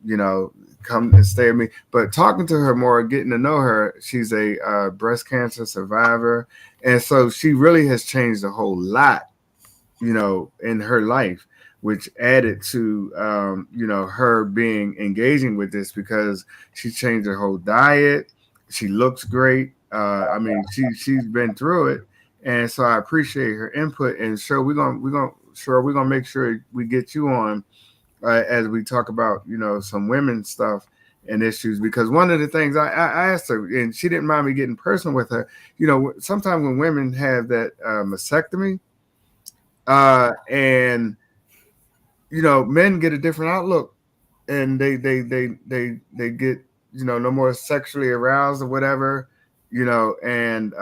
you know, come and stay with me. But talking to her more, getting to know her, she's a breast cancer survivor. And so she really has changed a whole lot, you know, in her life, which added to, you know, her being engaging with this because she changed her whole diet. She looks great. I mean, she's been through it. And so I appreciate her input. And so we're gonna make sure we get you on as we talk about, you know, some women's stuff and issues, because one of the things I asked her, and she didn't mind me getting personal with her, you know, sometimes when women have that mastectomy, and you know, men get a different outlook, and they get, you know, no more sexually aroused or whatever, you know, and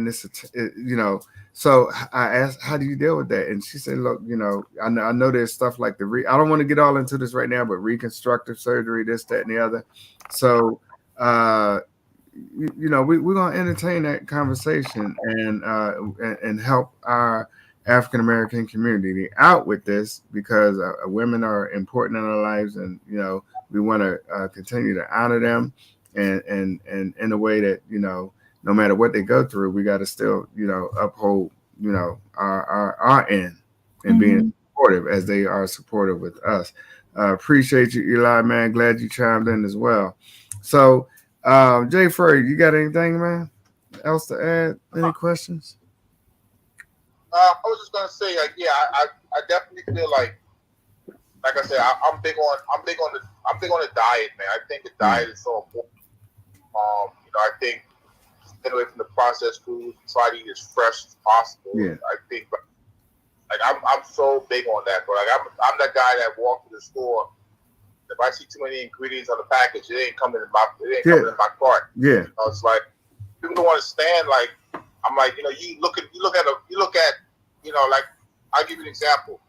this, you know. So I asked, how do you deal with that? And she said, look, you know, I know there's stuff like I don't want to get all into this right now, but reconstructive surgery, this, that, and the other. So, you know, we're going to entertain that conversation and help our African-American community out with this, because women are important in our lives, and, you know, we want to continue to honor them and in a way that, you know, no matter what they go through, we got to still, you know, uphold, you know, our end and being supportive as they are supportive with us. Appreciate you, Eli, man. Glad you chimed in as well. So, Jay Furry, you got anything, man, else to add? Any questions? I was just gonna say, like, yeah, I definitely feel like I said, I'm big on the diet, man. I think the diet is so important. You know, I think stay away from the processed foods, try to eat as fresh as possible. Yeah. I think, like, I'm so big on that, but like, I'm that guy that walks to the store. If I see too many ingredients on the package, it ain't coming in my cart. Yeah. You know, it's like people don't understand. Like, I'm like, you know, you look at, you know, like, I'll give you an example.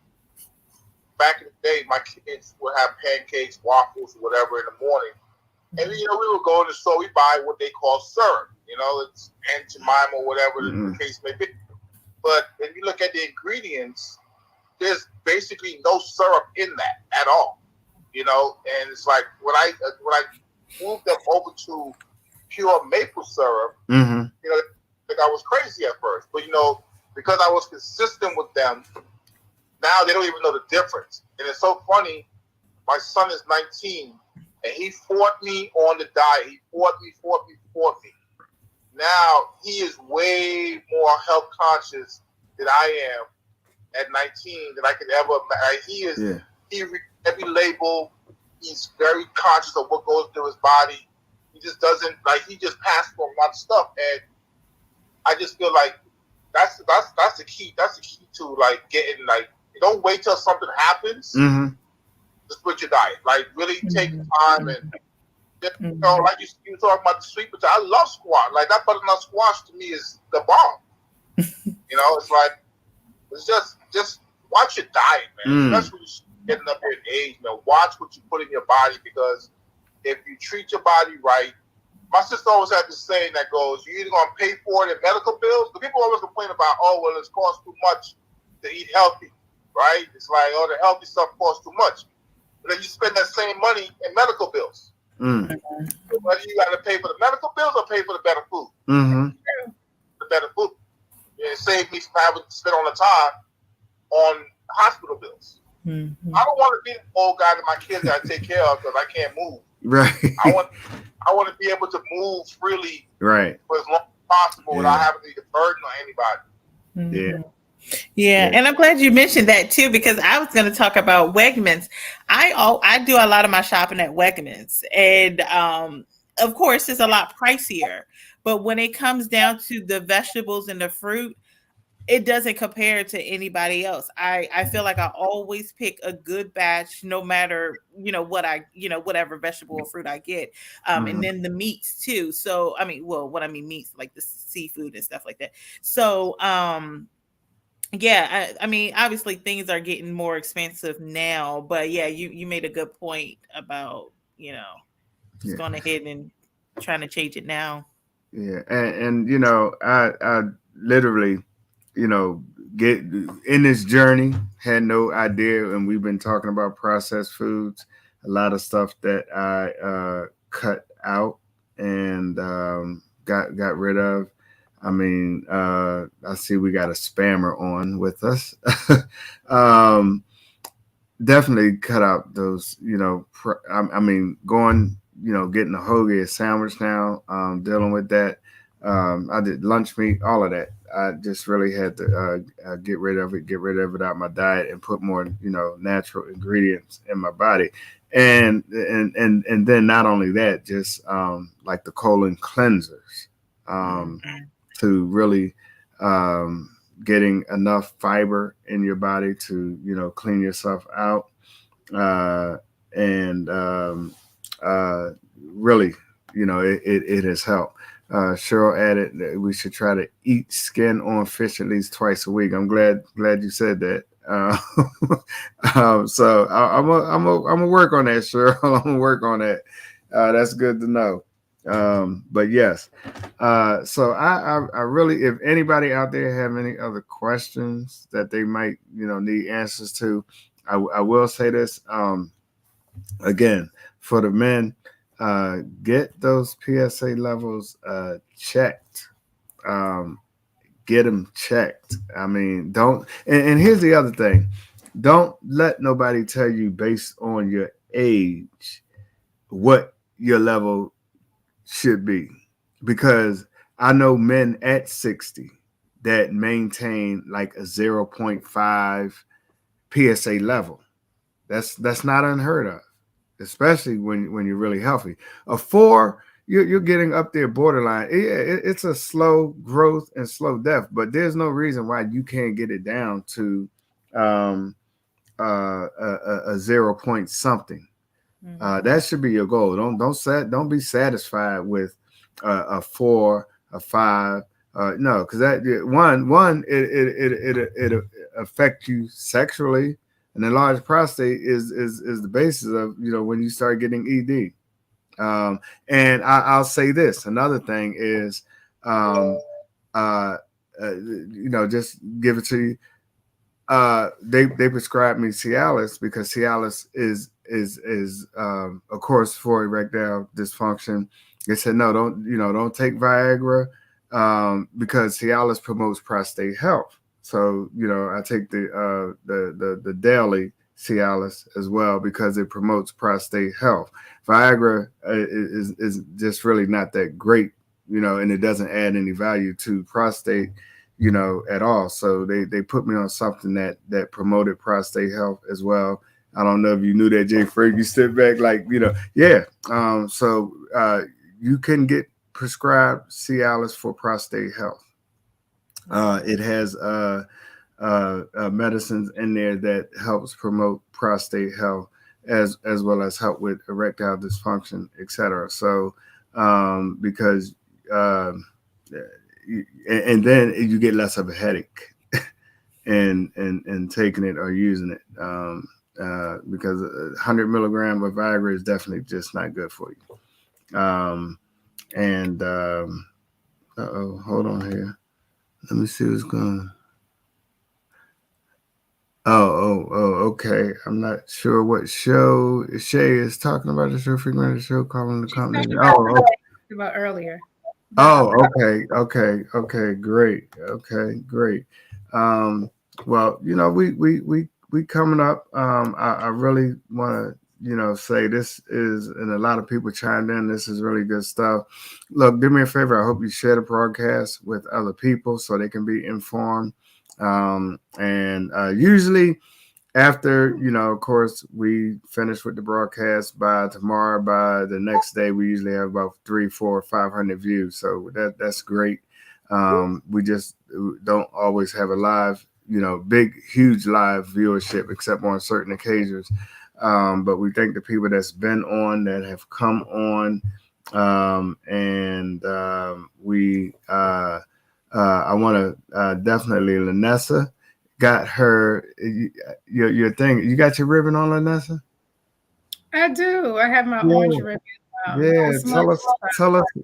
Back in the day, my kids would have pancakes, waffles, or whatever in the morning. And, you know, we would go to the store, we buy what they call syrup. You know, it's Aunt Jemima or whatever the case may be. But if you look at the ingredients, there's basically no syrup in that at all. You know, and it's like when I moved them over to pure maple syrup, you know, like I was crazy at first. But, you know, because I was consistent with them, now they don't even know the difference. And it's so funny. My son is 19, and he fought me on the diet. He fought me. Now he is way more health conscious than I am at 19 than I could ever. He is. He reads every label. He's very conscious of what goes through his body. He just doesn't, like, he just passed through a lot of stuff, and I just feel like that's the key. That's the key to, like, getting, like, don't wait till something happens. Just switch your diet. Like, really take time and, you know, like you talking about the sweet potato. I love squash. Like, that butternut squash to me is the bomb. You know, it's like, it's just watch your diet, man. Especially when you're getting up in age, man. Watch what you put in your body, because if you treat your body right, my sister always had this saying that goes, you're either going to pay for it in medical bills. The people always complain about, oh, well, it's cost too much to eat healthy. right? It's like, oh, the healthy stuff costs too much. But then you spend that same money in medical bills. Mm. So whether you got to pay for the medical bills or pay for the better food. Mm-hmm. The better food. It saved me from having to spend all the time on hospital bills. Mm-hmm. I don't want to be the old guy that my kids got to take care of because I can't move. Right. I want to be able to move freely, right, for as long as possible without having to be a burden on anybody. Mm-hmm. Yeah, and I'm glad you mentioned that too, because I was going to talk about Wegmans. I do a lot of my shopping at Wegmans, and of course it's a lot pricier. But when it comes down to the vegetables and the fruit, it doesn't compare to anybody else. I feel like I always pick a good batch, no matter whatever vegetable or fruit I get, and then the meats too. So meats like the seafood and stuff like that. So yeah, I mean, obviously things are getting more expensive now, but yeah, you made a good point about just going ahead and trying to change it now. Yeah, and I literally, get in this journey, had no idea, and we've been talking about processed foods, a lot of stuff that I cut out and got rid of. I mean, I see we got a spammer on with us. Definitely cut out those, I mean, going, getting a hoagie, a sandwich now, dealing with that. I did lunch meat, all of that. I just really had to get rid of it out of my diet and put more, natural ingredients in my body. And then not only that, just like the colon cleansers, to really getting enough fiber in your body to clean yourself out, and really it has helped. Cheryl added that we should try to eat skin on fish at least twice a week. I'm glad you said that. So I'm gonna work on that, Cheryl. I'm gonna work on that. That's good to know. But yes, so I really, if anybody out there have any other questions that they might need answers to, I will say this again for the men, get those PSA levels checked. Get them checked. I mean, don't. And here's the other thing: don't let nobody tell you based on your age what your level should be, because I know men at 60 that maintain like a 0.5 PSA level. That's not unheard of, especially when you're really healthy. A 4, you're getting up there borderline. It's a slow growth and slow death, but there's no reason why you can't get it down to a 0 point something. That should be your goal. Don't be satisfied with a 4, a 5. No, because that one it affects you sexually, and the large prostate is the basis of when you start getting ED. And I'll say this. Another thing is, just give it to you. They prescribed me Cialis because Cialis is of course for erectile dysfunction. They said no, don't take Viagra because Cialis promotes prostate health. So I take the daily Cialis as well because it promotes prostate health. Viagra is just really not that great, and it doesn't add any value to prostate at all. So they put me on something that promoted prostate health as well. I don't know if you knew that, Jay Frank. You sit back like, yeah. So you can get prescribed Cialis for prostate health. It has medicines in there that helps promote prostate health as well as help with erectile dysfunction, etc. So because and then you get less of a headache and taking it or using it because 100 milligram of Viagra is definitely just not good for you. Hold on here. Let me see what's going on. Okay. I'm not sure what show Shay is talking about. The show frequently, the show calling the She's company. talking about Oh, okay. about earlier. Oh, okay, great. Okay, great. Um, well, we coming up. I really want to, say this is, and a lot of people chimed in. This is really good stuff. Look, do me a favor. I hope you share the broadcast with other people so they can be informed. And usually after, of course, we finish with the broadcast by tomorrow, by the next day, we usually have about 3, 4, 500 views. So that's great. We just don't always have a live, big, huge live viewership, except on certain occasions. But we thank the people that's been on, that have come on. And I want to definitely, Lanessa got her your thing. You got your ribbon on, Lanessa? I do. I have my Yeah. orange ribbon. Yeah. This Tell month, us,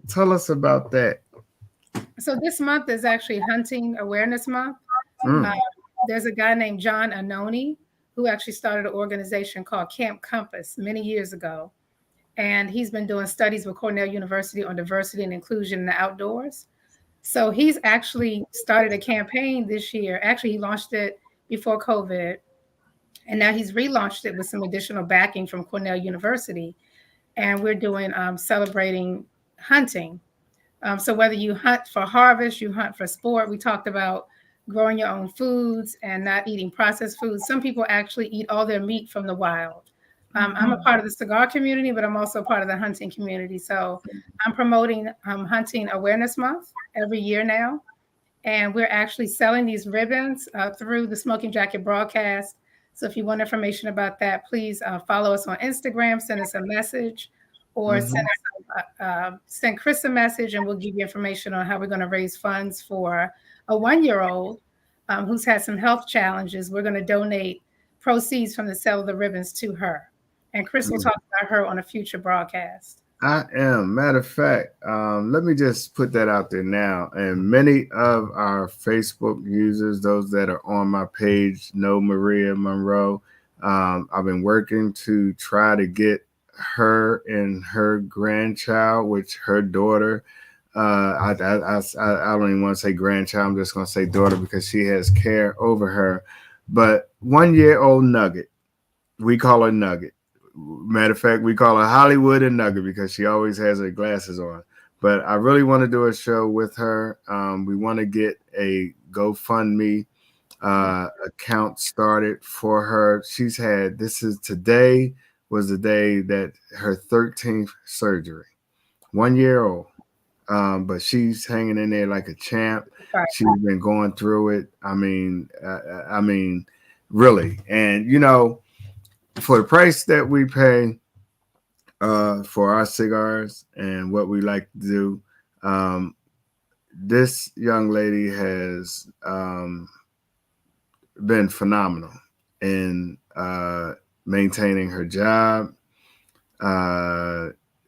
tell us about that. so this month is actually Hunting Awareness Month. Mm. There's a guy named John Anoni who actually started an organization called Camp Compass many years ago. And he's been doing studies with Cornell University on diversity and inclusion in the outdoors. So he's actually started a campaign this year. Actually, he launched it before COVID. And now he's relaunched it with some additional backing from Cornell University. And we're doing celebrating hunting. So whether you hunt for harvest, you hunt for sport, we talked about growing your own foods and not eating processed foods. Some people actually eat all their meat from the wild. I'm a part of the cigar community, but I'm also part of the hunting community. So I'm promoting Hunting Awareness Month every year now. And we're actually selling these ribbons through the Smoking Jacket broadcast. So if you want information about that, please follow us on Instagram, send us a message, or send Chris a message, and we'll give you information on how we're going to raise funds for a 1-year-old who's had some health challenges. We're going to donate proceeds from the sale of the ribbons to her. And Chris will talk about her on a future broadcast. I am. Matter of fact, let me just put that out there now. And many of our Facebook users, those that are on my page, know Maria Monroe. I've been working to try to get her and her grandchild, which her daughter, I don't even want to say grandchild. I'm just going to say daughter because she has care over her. But 1-year-old Nugget, we call her Nugget. Matter of fact, we call her Hollywood and Nugget because she always has her glasses on. But I really want to do a show with her. We want to get a GoFundMe account started for her. Today was the day that her 13th surgery. 1 year old. But she's hanging in there like a champ. Right. She's been going through it. I mean, really. And, for the price that we pay for our cigars and what we like to do, this young lady has been phenomenal in maintaining her job,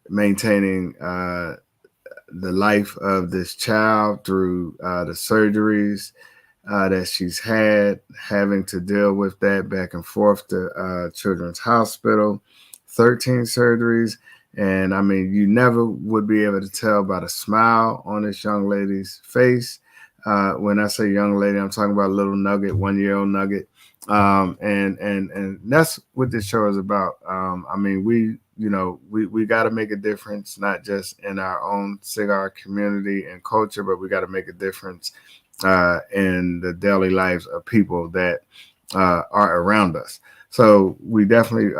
maintaining the life of this child through the surgeries that she's had, having to deal with that back and forth to Children's Hospital, 13 surgeries. And I mean, you never would be able to tell by the smile on this young lady's face. When I say young lady, I'm talking about little Nugget, 1-year-old Nugget. And that's what this show is about. I mean, we got to make a difference, not just in our own cigar community and culture, but we got to make a difference in the daily lives of people that are around us. So we definitely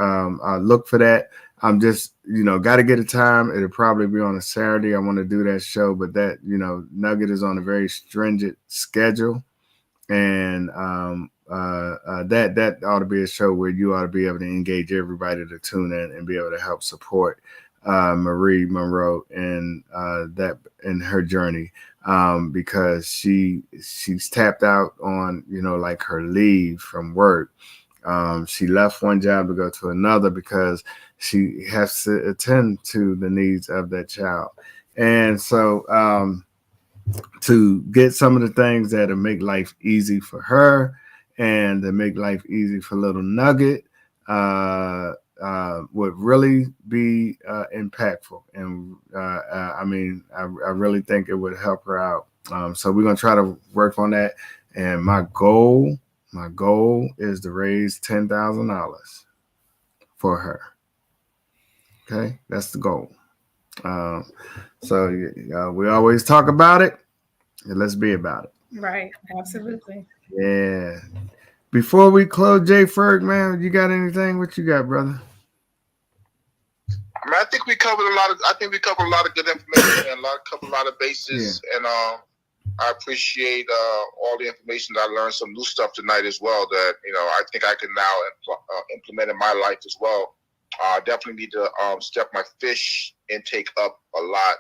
look for that. I'm just, got to get a time. It'll probably be on a Saturday. I want to do that show, but that, Nugget is on a very stringent schedule. And that ought to be a show where you ought to be able to engage everybody to tune in and be able to help support Marie Monroe in her journey, because she's tapped out on like her leave from work. She left one job to go to another because she has to attend to the needs of that child, and so to get some of the things that'll make life easy for her and to make life easy for little Nugget would really be impactful. And I mean, I really think it would help her out. So we're gonna try to work on that. And my goal is to raise $10,000 for her. Okay, that's the goal. So we always talk about it, and let's be about it. Right. Absolutely. Yeah. Before we close, Jay Ferg, man, you got anything? What you got, brother? I mean, I think we covered a lot of good information and covered a lot of bases. Yeah. And I appreciate all the information. I learned some new stuff tonight as well that I think I can now implement in my life as well. I definitely need to step my fish intake up a lot.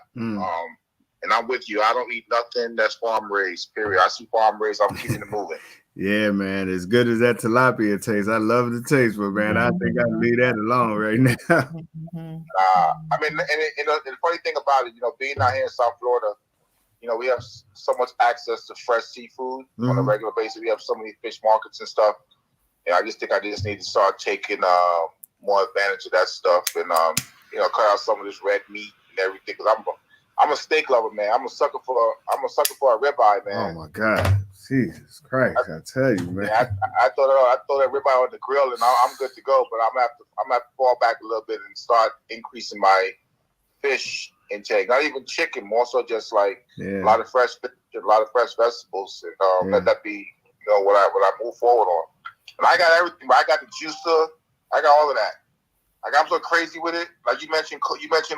And I'm with you. I don't eat nothing that's farm raised. Period. I see farm raised. I'm keeping it moving. Yeah, man. As good as that tilapia tastes, I love the taste, but man, I think I leave that alone right now. I mean, and the funny thing about it, being out here in South Florida, we have so much access to fresh seafood on a regular basis. We have so many fish markets and stuff. And I just think I just need to start taking more advantage of that stuff and cut out some of this red meat and everything. Because I'm a steak lover, man. I'm a sucker for a ribeye, man. Oh my God, Jesus Christ! I tell you, man. I throw that ribeye on the grill and I'm good to go. But I'm gonna have to fall back a little bit and start increasing my fish intake. Not even chicken, more so just like a lot of fresh fish, a lot of fresh vegetables, and let that be what I move forward on. And I got everything. I got the juicer. I got all of that. Like I'm so crazy with it. Like you mentioned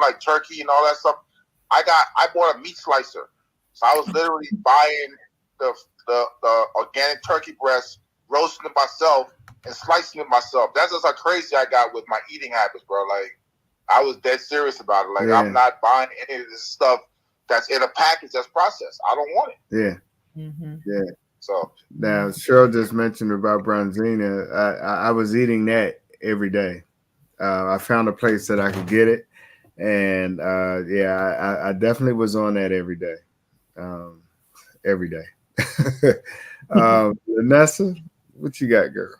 like turkey and all that stuff. I bought a meat slicer. So I was literally buying the organic turkey breast, roasting it myself, and slicing it myself. That's just how crazy I got with my eating habits, bro. Like I was dead serious about it. Like I'm not buying any of this stuff that's in a package that's processed. I don't want it. Yeah. Yeah. So now Cheryl just mentioned about Bronzina. I was eating that every day. I found a place that I could get it, and I definitely was on that every day. Every day. Vanessa, what you got, girl?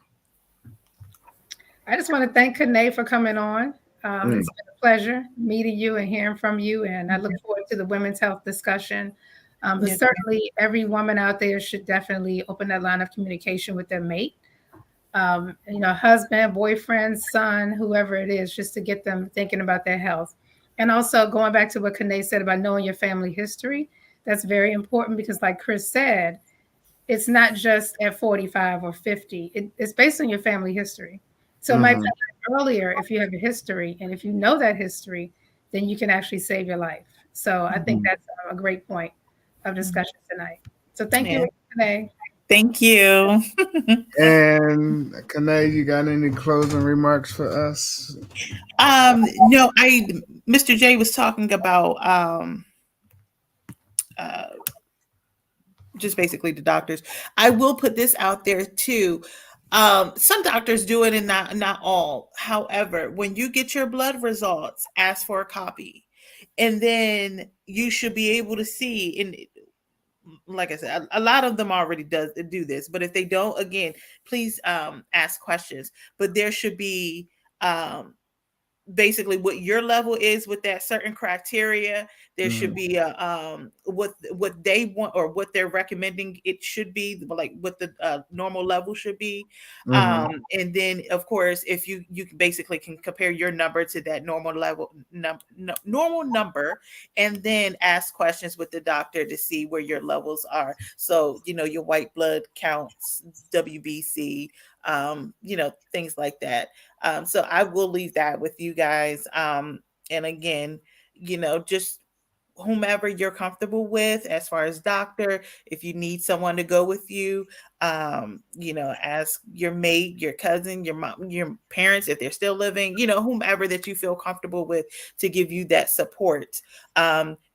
I just want to thank Khenae for coming on. It's been a pleasure meeting you and hearing from you, and I look forward to the women's health discussion. But certainly every woman out there should definitely open that line of communication with their mate. Husband, boyfriend, son, whoever it is, just to get them thinking about their health. And also going back to what Khenae said about knowing your family history, that's very important because like Chris said, it's not just at 45 or 50. It's based on your family history. So it might come earlier if you have a history. And if you know that history, then you can actually save your life. So I think that's a great point of discussion tonight. So thank you, Khenae. Thank you. And Khenae, you got any closing remarks for us? No, Mr. J was talking about just basically the doctors. I will put this out there too. Some doctors do it and not all. However, when you get your blood results, ask for a copy. And then you should be able to see, and like I said, a lot of them already do this, but if they don't, again, please ask questions. But there should be basically what your level is with that certain criteria. There should be what they want or what they're recommending it should be, like what the normal level should be. And then of course, if you basically can compare your number to that normal level normal number, and then ask questions with the doctor to see where your levels are. So your white blood counts, WBC, things like that. So I will leave that with you guys. And again, just whomever you're comfortable with as far as doctor, if you need someone to go with you, ask your mate, your cousin, your mom, your parents, if they're still living, whomever that you feel comfortable with to give you that support,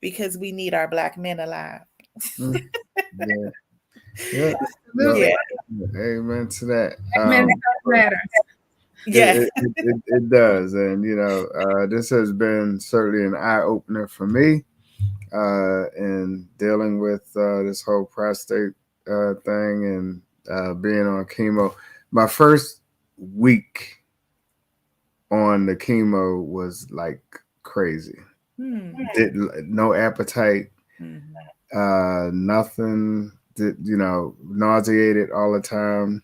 because we need our Black men alive. Yeah. Amen to that. Men matter. Yeah, it does. And, this has been certainly an eye opener for me in dealing with this whole prostate thing. And, being on chemo. My first week on the chemo was like crazy. Did no appetite, nothing. Nauseated all the time.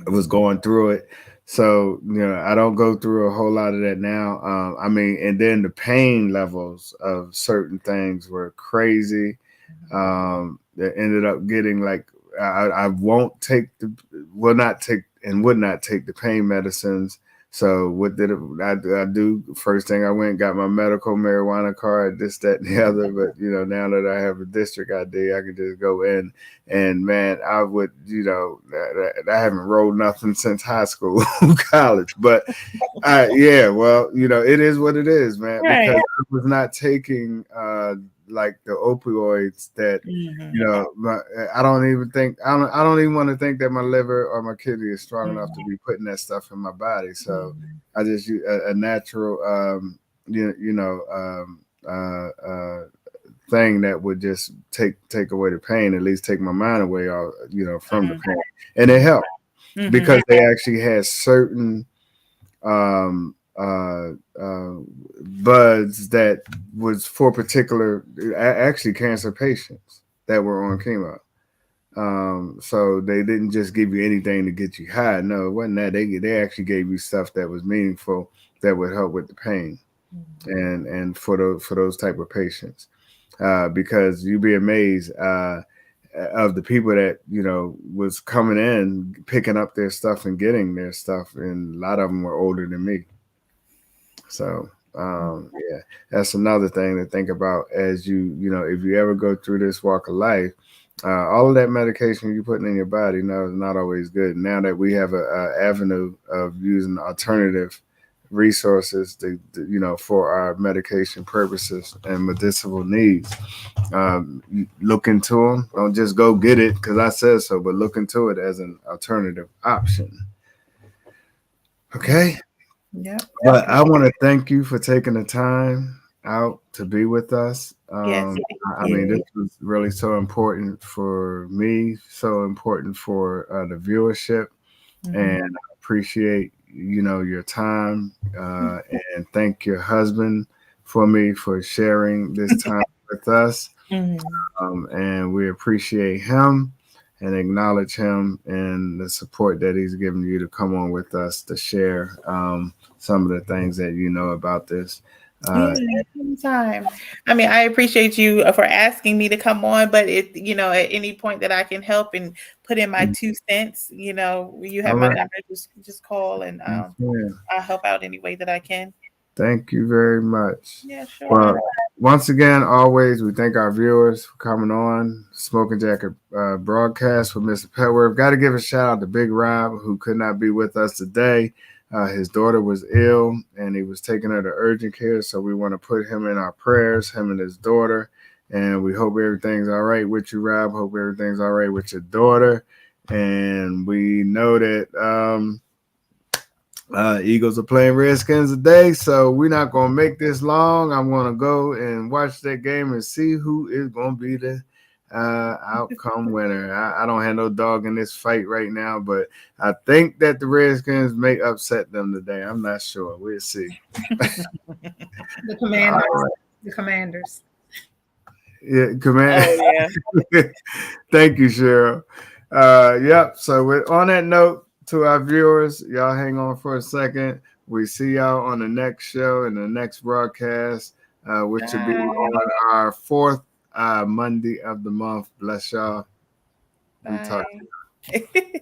I was going through it. So, I don't go through a whole lot of that now. And then the pain levels of certain things were crazy. That ended up getting like, I will not take the pain medicines. So what did I do? First thing I went and got my medical marijuana card, this, that, and the other. But, now that I have a district ID, I can just go in and, man, I would, I haven't rolled nothing since high school, college. But yeah, well, it is what it is, man, Right. because I was not taking like the opioids that I don't even want to think that my liver or my kidney is strong enough to be putting that stuff in my body. So I just use a natural thing that would just take away the pain, at least take my mind away all from the pain, and it helped because they actually had certain buds that was for particular, actually cancer patients that were on chemo. So they didn't just give you anything to get you high. No, it wasn't that. They actually gave you stuff that was meaningful that would help with the pain, and for those type of patients, because you'd be amazed of the people that was coming in, picking up their stuff and getting their stuff, and a lot of them were older than me. So yeah, that's another thing to think about as if you ever go through this walk of life. All of that medication you're putting in your body, is not always good. Now that we have a avenue of using alternative resources for our medication purposes and medicinal needs, look into them. Don't just go get it because I said so, but look into it as an alternative option. Okay. Yeah. But I want to thank you for taking the time out to be with us. Yes. I mean, this was really so important for me, so important for the viewership, and I appreciate your time, and thank your husband for sharing this time with us, and we appreciate him and acknowledge him and the support that he's given you to come on with us to share some of the things that about this. Anytime. I mean, I appreciate you for asking me to come on, but at any point that I can help and put in my 2 cents, you have my number, just call, and I'll help out any way that I can. Thank you very much. Yeah, sure. Well, once again, always, we thank our viewers for coming on Smoking Jacket broadcast with Mr. Petworth. Got to give a shout out to Big Rob, who could not be with us today. His daughter was ill, and he was taking her to urgent care, so we want to put him in our prayers, him and his daughter, and we hope everything's all right with you, Rob. Hope everything's all right with your daughter, and we know that Eagles are playing Redskins today, so we're not going to make this long. I'm going to go and watch that game and see who is going to be the outcome winner. I don't have no dog in this fight right now, but I think that the Redskins may upset them today. I'm not sure. We'll see. The Commanders. The Commanders. Yeah, Command. Oh, yeah. Thank you, Cheryl. Yep. So on that note, to our viewers, y'all hang on for a second. We see y'all on the next show and the next broadcast, which will be on our 4th Monday of the month. Bless y'all. Bye.